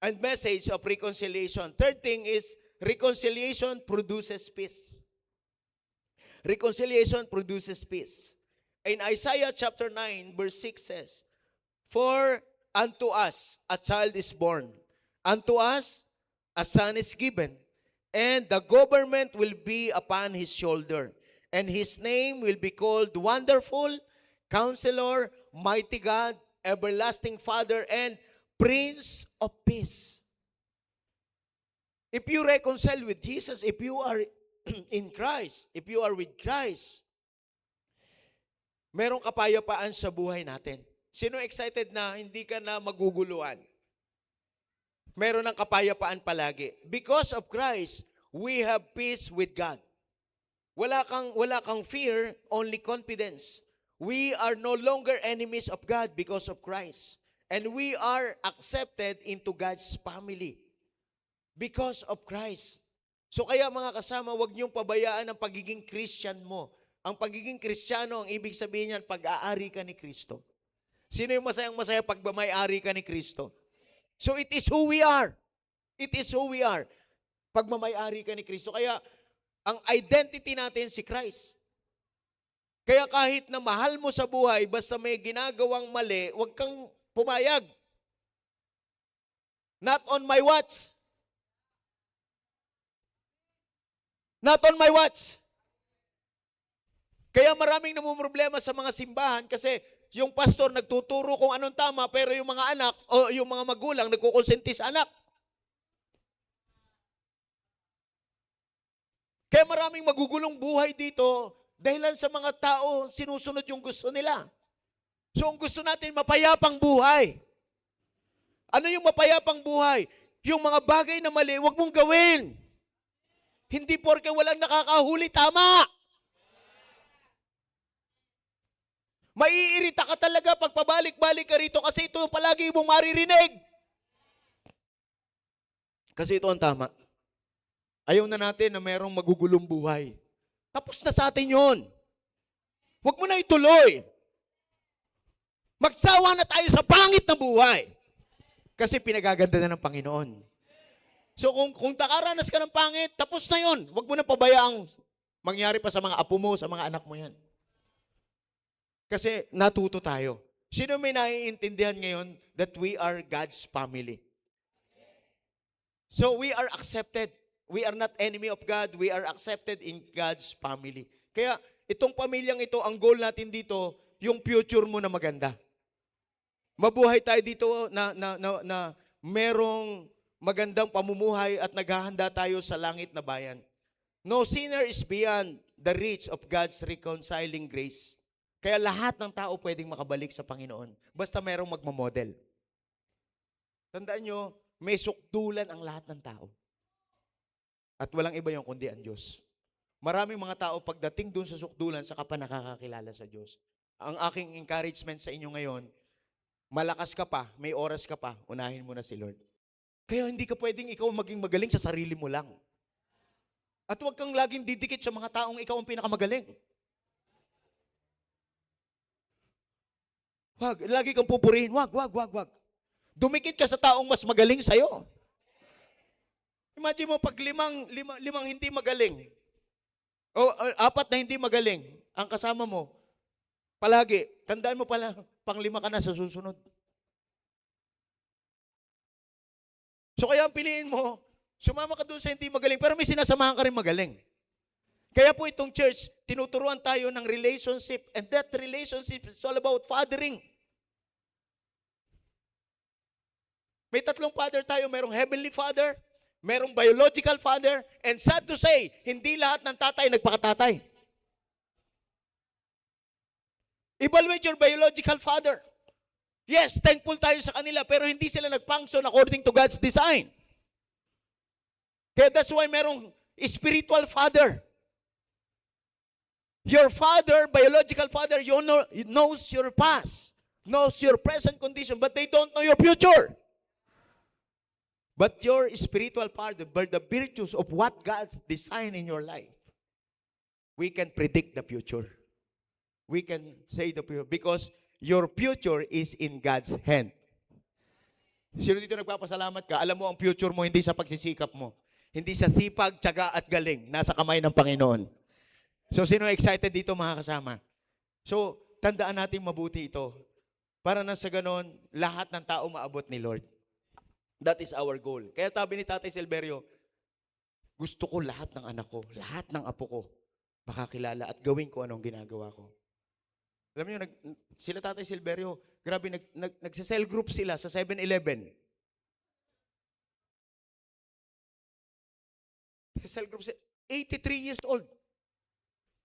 and message of reconciliation? Third thing is reconciliation produces peace. Reconciliation produces peace. In Isaiah chapter 9 verse 6 says, "For unto us a child is born, unto us a son is given, and the government will be upon his shoulder, and his name will be called Wonderful, Counselor, Mighty God, Everlasting Father, and Prince of Peace." If you reconcile with Jesus, if you are in Christ, if you are with Christ, merong kapayapaan sa buhay natin. Sino excited na hindi ka na maguguluhan? Meron ng kapayapaan palagi. Because of Christ, we have peace with God. Wala kang fear, only confidence. We are no longer enemies of God because of Christ. And we are accepted into God's family because of Christ. So kaya mga kasama, huwag niyong pabayaan ang pagiging Christian mo. Ang pagiging Kristiyano, ang ibig sabihin niyan, pag-aari ka ni Kristo. Sino yung masayang-masaya pag may-ari ka ni Kristo? So it is who we are. It is who we are. Pag mamay-ari ka ni Kristo. Kaya ang identity natin si Christ. Kaya kahit na mahal mo sa buhay, basta may ginagawang mali, huwag kang pumayag. Not on my watch. Not on my watch. Kaya maraming namumroblema sa mga simbahan kasi yung pastor nagtuturo kung anong tama pero yung mga anak o yung mga magulang nagkukonsenti sa anak. Kaya maraming magugulong buhay dito dahilan sa mga tao sinusunod yung gusto nila. So ang gusto natin mapayapang buhay. Ano yung mapayapang buhay? Yung mga bagay na mali, huwag mong gawin. Hindi porke walang nakakahuli, tama. Maiirita ka talaga pag pabalik-balik ka rito kasi ito palagi mong maririnig. Kasi ito ang tama. Ayaw na natin na merong magugulong buhay. Tapos na sa atin yun. Huwag mo na ituloy. Magsawa na tayo sa pangit na buhay. Kasi pinagaganda na ng Panginoon. So kung nakaranas ka ng pangit, tapos na yun. Huwag mo na pabayaang mangyari pa sa mga apo mo, sa mga anak mo yan. Kasi natuto tayo. Sino may naiintindihan ngayon that we are God's family? So we are accepted. We are not enemy of God. We are accepted in God's family. Kaya itong pamilyang ito, ang goal natin dito, yung future mo na maganda. Mabuhay tayo dito na merong magandang pamumuhay at naghahanda tayo sa langit na bayan. No sinner is beyond the reach of God's reconciling grace. Kaya lahat ng tao pwedeng makabalik sa Panginoon. Basta merong magmamodel. Tandaan nyo, may sukdulan ang lahat ng tao. At walang iba yung kundi ang Diyos. Maraming mga tao pagdating dun sa sukdulan, saka pa nakakakilala sa Diyos. Ang aking encouragement sa inyo ngayon, malakas ka pa, may oras ka pa, unahin mo na si Lord. Kaya hindi ka pwedeng ikaw maging magaling sa sarili mo lang. At huwag kang laging didikit sa mga taong ikaw ang pinakamagaling. Wag, lagi kang pupurihin. Wag. Dumikit ka sa taong mas magaling sa'yo. Imagine mo, pag limang hindi magaling, o apat na hindi magaling, ang kasama mo, palagi, tandaan mo pala, pang-5 ka na sa susunod. So kaya ang piliin mo, sumama ka doon sa hindi magaling, pero may sinasamahan ka rin magaling. Kaya po itong church, tinuturuan tayo ng relationship, and that relationship is all about fathering. May 3 father tayo, merong heavenly father, merong biological father, and sad to say, hindi lahat ng tatay nagpakatatay. Evaluate your biological father. Yes, thankful tayo sa kanila, pero hindi sila nag-function according to God's design. Kaya that's why merong spiritual father. Your father, biological father, knows your past, knows your present condition, but they don't know your future. But your spiritual father, but the virtues of what God's designed in your life, we can predict the future. We can say the future because your future is in God's hand. Sino dito nagpapasalamat ka? Alam mo ang future mo hindi sa pagsisikap mo. Hindi sa sipag, tiyaga at galing. Nasa kamay ng Panginoon. So sino excited dito mga kasama? So tandaan natin mabuti ito. Para na sa ganon, lahat ng tao maabot ni Lord. That is our goal. Kaya sabi ni Tatay Silverio, gusto ko lahat ng anak ko, lahat ng apo ko, makakilala at gawin ko anong ginagawa ko. Alam niyo, sila Tatay Silverio, grabe, nagsa-cell group sila sa 7-Eleven. Cell group, 83 years old.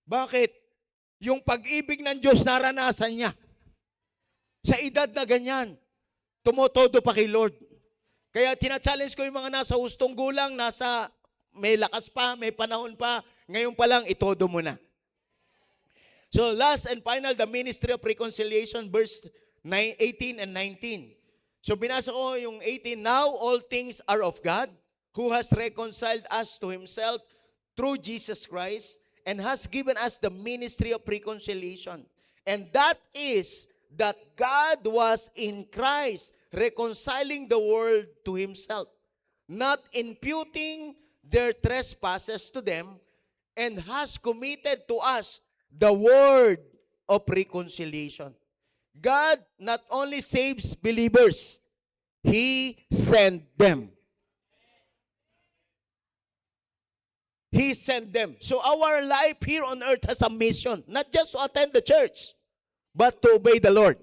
Bakit? Yung pag-ibig ng Diyos naranasan niya. Sa edad na ganyan, tumotodo pa kay Lord. Kaya tina-challenge ko yung mga nasa hustong gulang, may lakas pa, may panahon pa, ngayon pa lang, itodo mo na. So last and final, the ministry of reconciliation, verse 18 and 19. So binasa ko yung 18, now all things are of God, who has reconciled us to Himself through Jesus Christ, and has given us the ministry of reconciliation. And that is that God was in Christ, reconciling the world to Himself, not imputing their trespasses to them, and has committed to us the word of reconciliation. God not only saves believers, He sent them. He sent them. So our life here on earth has a mission, not just to attend the church, but to obey the Lord.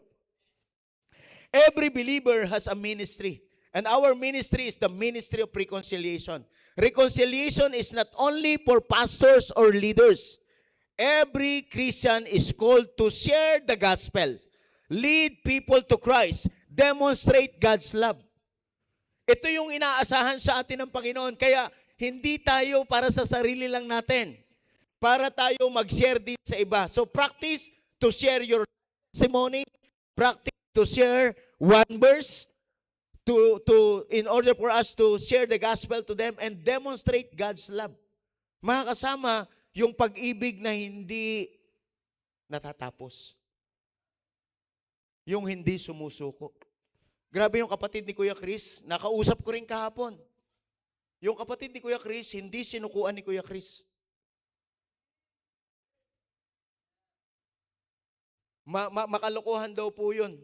Every believer has a ministry. And our ministry is the ministry of reconciliation. Reconciliation is not only for pastors or leaders. Every Christian is called to share the gospel, lead people to Christ, demonstrate God's love. Ito yung inaasahan sa atin ng Panginoon. Kaya hindi tayo para sa sarili lang natin. Para tayo mag-share din sa iba. So practice to share your testimony. Practice to share one verse. in order for us to share the gospel to them and demonstrate God's love. Mga kasama, yung pag-ibig na hindi natatapos. Yung hindi sumusuko. Grabe yung kapatid ni Kuya Chris, nakausap ko rin kahapon. Yung kapatid ni Kuya Chris, hindi sinukuan ni Kuya Chris. Makalokohan daw po yun.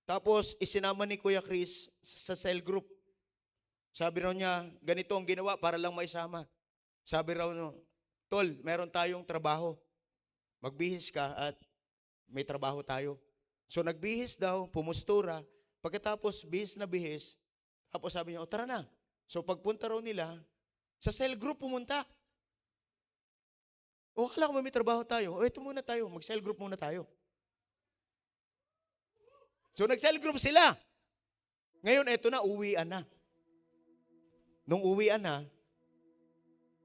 Tapos, isinama ni Kuya Chris sa cell group. Sabi raw niya, ganito ang ginawa para lang maisama. Sabi raw, no, Tol, meron tayong trabaho. Magbihis ka at may trabaho tayo. So, nagbihis daw, pumustura. Pagkatapos, bihis na bihis. Tapos sabi niya, o tara na. So, pagpunta raw nila, sa cell group pumunta. O, akala ko ba may trabaho tayo? O, ito muna tayo. Mag-cell group muna tayo. So, nag-cell group sila. Ngayon, eto na, uwian na. Nung uwian na,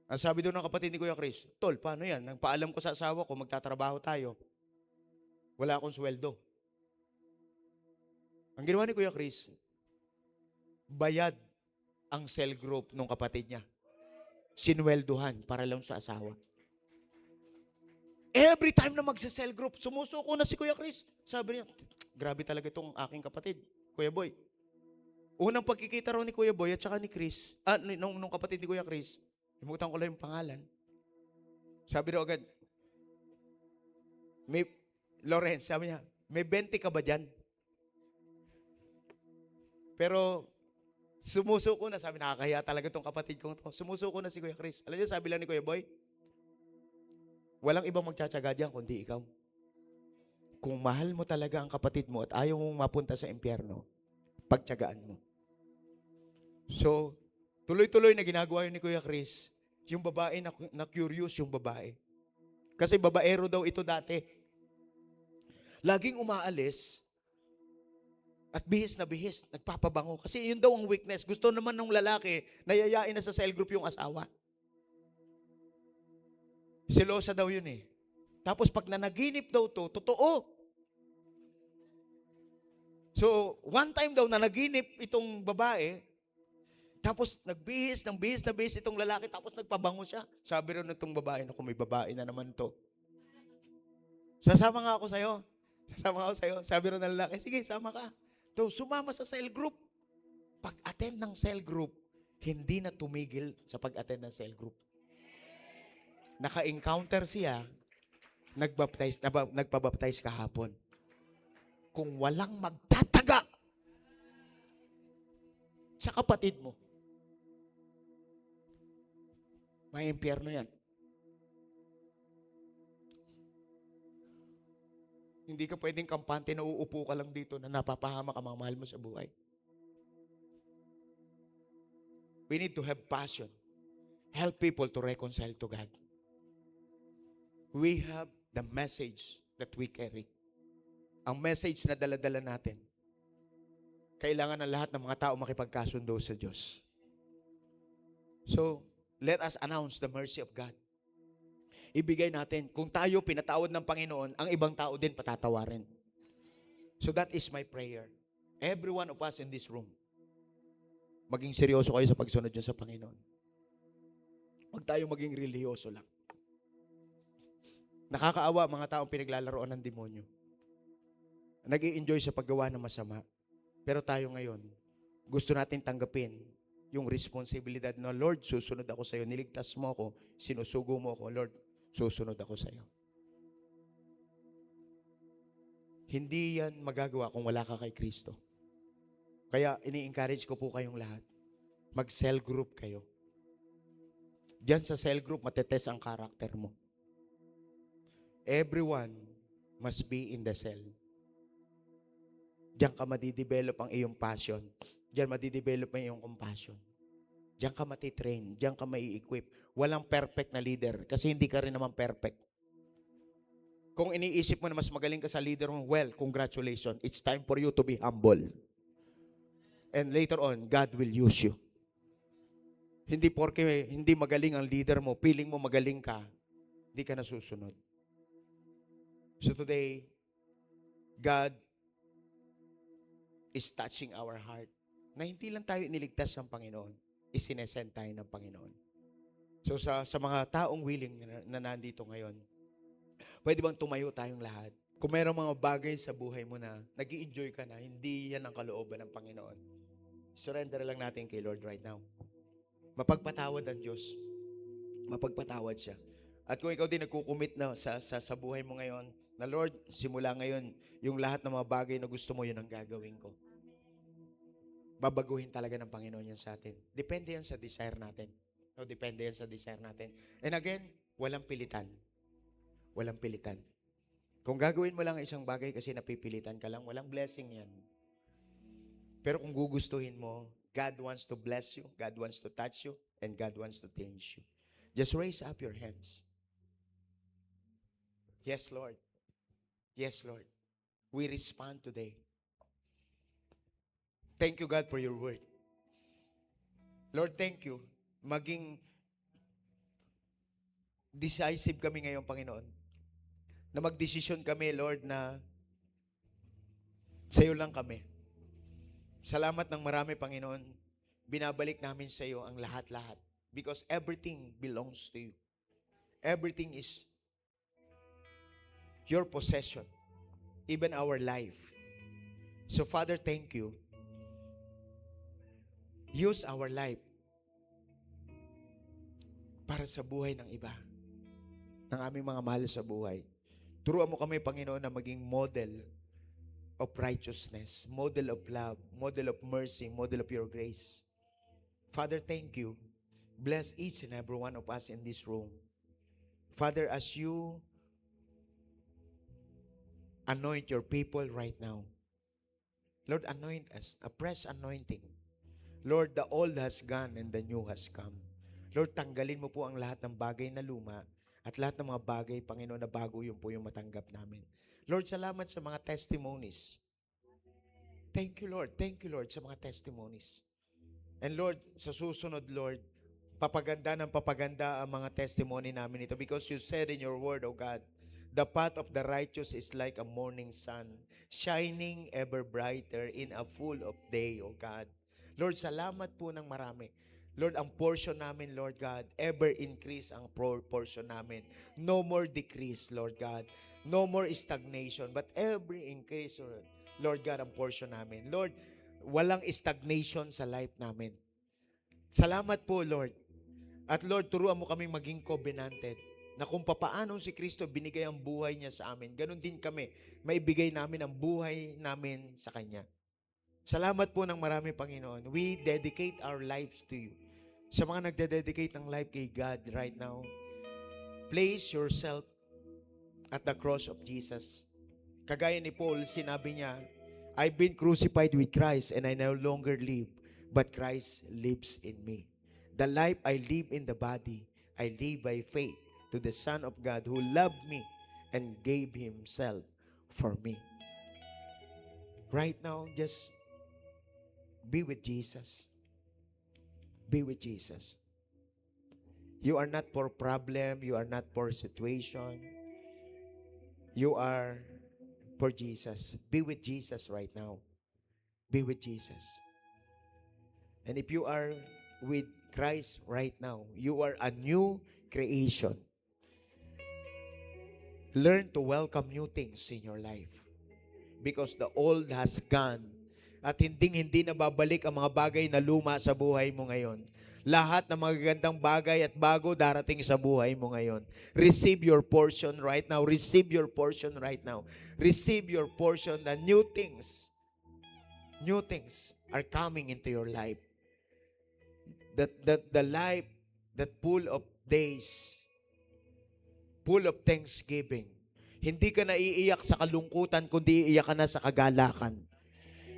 ang sabi doon ng kapatid ni Kuya Chris, Tol, paano yan? Nang paalam ko sa asawa ko, magtatrabaho tayo. Wala akong sweldo. Ang ginawa ni Kuya Chris, bayad ang cell group ng kapatid niya. Sinwelduhan para lang sa asawa. Every time na magsa-cell group, sumusuko na si Kuya Chris. Sabi niya, grabe talaga itong aking kapatid, Kuya Boy. Unang pagkikita raw ni Kuya Boy at saka ni Chris, nung kapatid ni Kuya Chris, limutan ko lang yung pangalan. Sabi raw agad, Lawrence, sabi niya, may 20 ka ba dyan? Pero, sumusuko na. Sabi, nakakahiya talaga itong kapatid kong to. Sumusuko na si Kuya Chris. Alam niyo, sabi lang ni Kuya Boy, walang ibang magtsatsaga dyan kundi ikaw. Kung mahal mo talaga ang kapatid mo at ayaw mong mapunta sa impyerno, pagtsagaan mo. So, tuloy-tuloy na ginagawa yun ni Kuya Chris, yung babae na curious yung babae. Kasi babaero daw ito dati. Laging umaalis at bihis na bihis, nagpapabango. Kasi yun daw ang weakness. Gusto naman ng lalaki, nayayain na sa cell group yung asawa. Selosa daw yun eh. Tapos pag nanaginip daw to, totoo. So, one time daw nanaginip itong babae, tapos nagbihis, ng bihis na bihis itong lalaki, tapos nagpabango siya. Sabi rin itong babae, naku, may babae na naman to. Sasama nga ako sa'yo. Sasama nga ako sa'yo. Sabi rin ng lalaki, sige, sama ka. So, sumama sa cell group. Pag-attend ng cell group, hindi na tumigil sa pag-attend ng cell group. Naka-encounter siya, nagpabaptize kahapon. Kung walang magtataga sa kapatid mo, may impyerno yan. Hindi ka pwedeng kampante na uupo ka lang dito na napapahamak ang mga mahal mo sa buhay. We need to have passion. Help people to reconcile to God. We have the message that we carry. Ang message na dala-dala natin, kailangan ng lahat ng mga tao makipagkasundo sa Diyos. So, let us announce the mercy of God. Ibigay natin. Kung tayo pinatawad ng Panginoon, ang ibang tao din patatawarin. So that is my prayer. Every one of us in this room, maging seryoso kayo sa pagsunod nyo sa Panginoon. Huwag tayo maging reliyoso lang. Nakakaawa mga taong pinaglalaroan ng demonyo. Nag-i-enjoy sa paggawa ng masama. Pero tayo ngayon, gusto natin tanggapin yung responsibilidad na, Lord, susunod ako sa iyo. Niligtas mo ako, sinusugo mo ako, Lord, susunod ako sa iyo. Hindi yan magagawa kung wala ka kay Kristo. Kaya ini-encourage ko po kayong lahat. Mag-cell group kayo. Diyan sa cell group, matetest ang karakter mo. Everyone must be in the cell. Diyan ka madidevelop ang iyong passion. Diyan madidevelop ang iyong compassion. Diyan ka matitrain. Diyan ka mai-equip. Walang perfect na leader kasi hindi ka rin naman perfect. Kung iniisip mo na mas magaling ka sa leader mo, well, congratulations. It's time for you to be humble. And later on, God will use you. Hindi porke hindi magaling ang leader mo, feeling mo magaling ka, hindi ka nasusunod. So today, God is touching our heart. Na hindi lang tayo iniligtas ng Panginoon, isinesend tayo ng Panginoon. So sa mga taong willing na nandito ngayon, pwede bang tumayo tayong lahat? Kung mayroong mga bagay sa buhay mo na nag-i-enjoy ka na, hindi yan ang kalooban ng Panginoon. Surrender lang natin kay Lord right now. Mapagpatawad ang Diyos. Mapagpatawad siya. At kung ikaw din nagkukumit na sa buhay mo ngayon, na Lord, simula ngayon, yung lahat ng mga bagay na gusto mo, yun ang gagawin ko. Babaguhin talaga ng Panginoon yan sa atin. Depende yan sa desire natin. No, depende yan sa desire natin. And again, walang pilitan. Walang pilitan. Kung gagawin mo lang isang bagay kasi napipilitan ka lang, walang blessing yan. Pero kung gugustuhin mo, God wants to bless you, God wants to touch you, and God wants to change you. Just raise up your hands. Yes, Lord. Yes, Lord. We respond today. Thank you, God, for your word. Lord, thank you. Maging decisive kami ngayon, Panginoon. Na magdesisyon kami, Lord, na sa'yo lang kami. Salamat ng marami, Panginoon. Binabalik namin sa iyo ang lahat-lahat. Because everything belongs to you. Everything is your possession. Even our life. So, Father, thank you. Use our life para sa buhay ng iba. Ng aming mga mahal sa buhay. Turuan mo kami, Panginoon, na maging model of righteousness, model of love, model of mercy, model of your grace. Father, thank you. Bless each and every one of us in this room. Father, as you anoint your people right now, Lord, anoint us, a fresh anointing. Lord, the old has gone and the new has come. Lord, tanggalin mo po ang lahat ng bagay na luma at lahat ng mga bagay, Panginoon, na bago, yun po yung matanggap namin. Lord, salamat sa mga testimonies. Thank you, Lord. Thank you, Lord, sa mga testimonies. And Lord, sa susunod, Lord, papaganda ng papaganda ang mga testimony namin ito because you said in your word, O God, the path of the righteous is like a morning sun, shining ever brighter in a full of day, O God. Lord, salamat po ng marami. Lord, ang portion namin, Lord God, ever increase ang portion namin. No more decrease, Lord God. No more stagnation, but every increase, Lord God, ang portion namin. Lord, walang stagnation sa life namin. Salamat po, Lord. At Lord, turuan mo kaming maging covenanted na kung papaano si Kristo binigay ang buhay niya sa amin, ganun din kami, maibigay namin ang buhay namin sa Kanya. Salamat po ng marami, Panginoon. We dedicate our lives to you. Sa mga nagde-dedicate ng life kay God right now, place yourself at the cross of Jesus. Kagaya ni Paul, sinabi niya, I've been crucified with Christ and I no longer live, but Christ lives in me. The life I live in the body, I live by faith to the Son of God who loved me and gave Himself for me. Right now, just be with Jesus. Be with Jesus. You are not for problem. You are not for situation. You are for Jesus. Be with Jesus right now. Be with Jesus. And if you are with Christ right now, you are a new creation. Learn to welcome new things in your life. Because the old has gone. At hindi na babalik ang mga bagay na luma sa buhay mo ngayon. Lahat ng magagandang bagay at bago darating sa buhay mo ngayon. Receive your portion right now. Receive your portion right now. Receive your portion. The new things are coming into your life. The life that full of days, full of thanksgiving. Hindi ka na iiyak sa kalungkutan, kundi iiyak ka na sa kagalakan.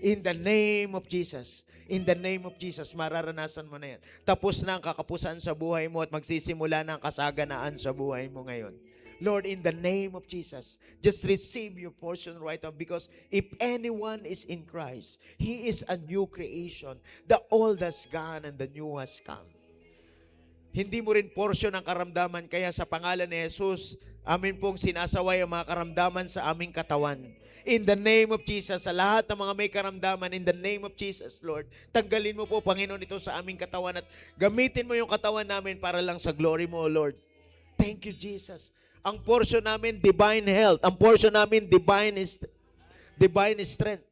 In the name of Jesus. In the name of Jesus, mararanasan mo na yan. Tapos na ang kakapusan sa buhay mo at magsisimula na ang kasaganaan sa buhay mo ngayon. Lord, in the name of Jesus, just receive your portion right now because if anyone is in Christ, he is a new creation. The old has gone and the new has come. hindi mo rin portion ang karamdaman. Kaya sa pangalan ni Jesus, amin pong sinasaway ang mga karamdaman sa aming katawan. In the name of Jesus, sa lahat ng mga may karamdaman, in the name of Jesus, Lord, tanggalin mo po, Panginoon, ito sa aming katawan at gamitin mo yung katawan namin para lang sa glory mo, Lord. Thank you, Jesus. Ang portion namin, divine health. Ang portion namin, divine strength.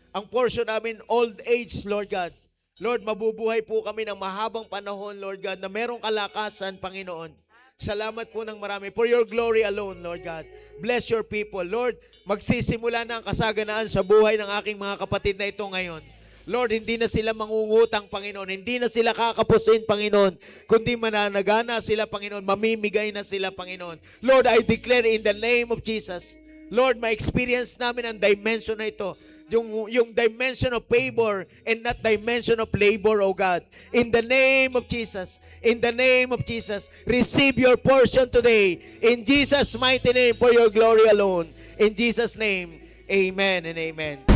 Ang portion namin, old age, Lord God. Lord, mabubuhay po kami ng mahabang panahon, Lord God, na merong kalakasan, Panginoon. Salamat po ng marami for your glory alone, Lord God. Bless your people. Lord, magsisimula na ang kasaganaan sa buhay ng aking mga kapatid na ito ngayon. Lord, hindi na sila mangungutang, Panginoon. Hindi na sila kakapusin, Panginoon. Kundi mananagana sila, Panginoon. Mamimigay na sila, Panginoon. Lord, I declare in the name of Jesus, Lord, ma-experience namin ang dimension na ito. Yung dimension of favor and not dimension of labor, oh God. In the name of Jesus, receive your portion today. In Jesus' mighty name, for your glory alone. In Jesus' name, amen and amen.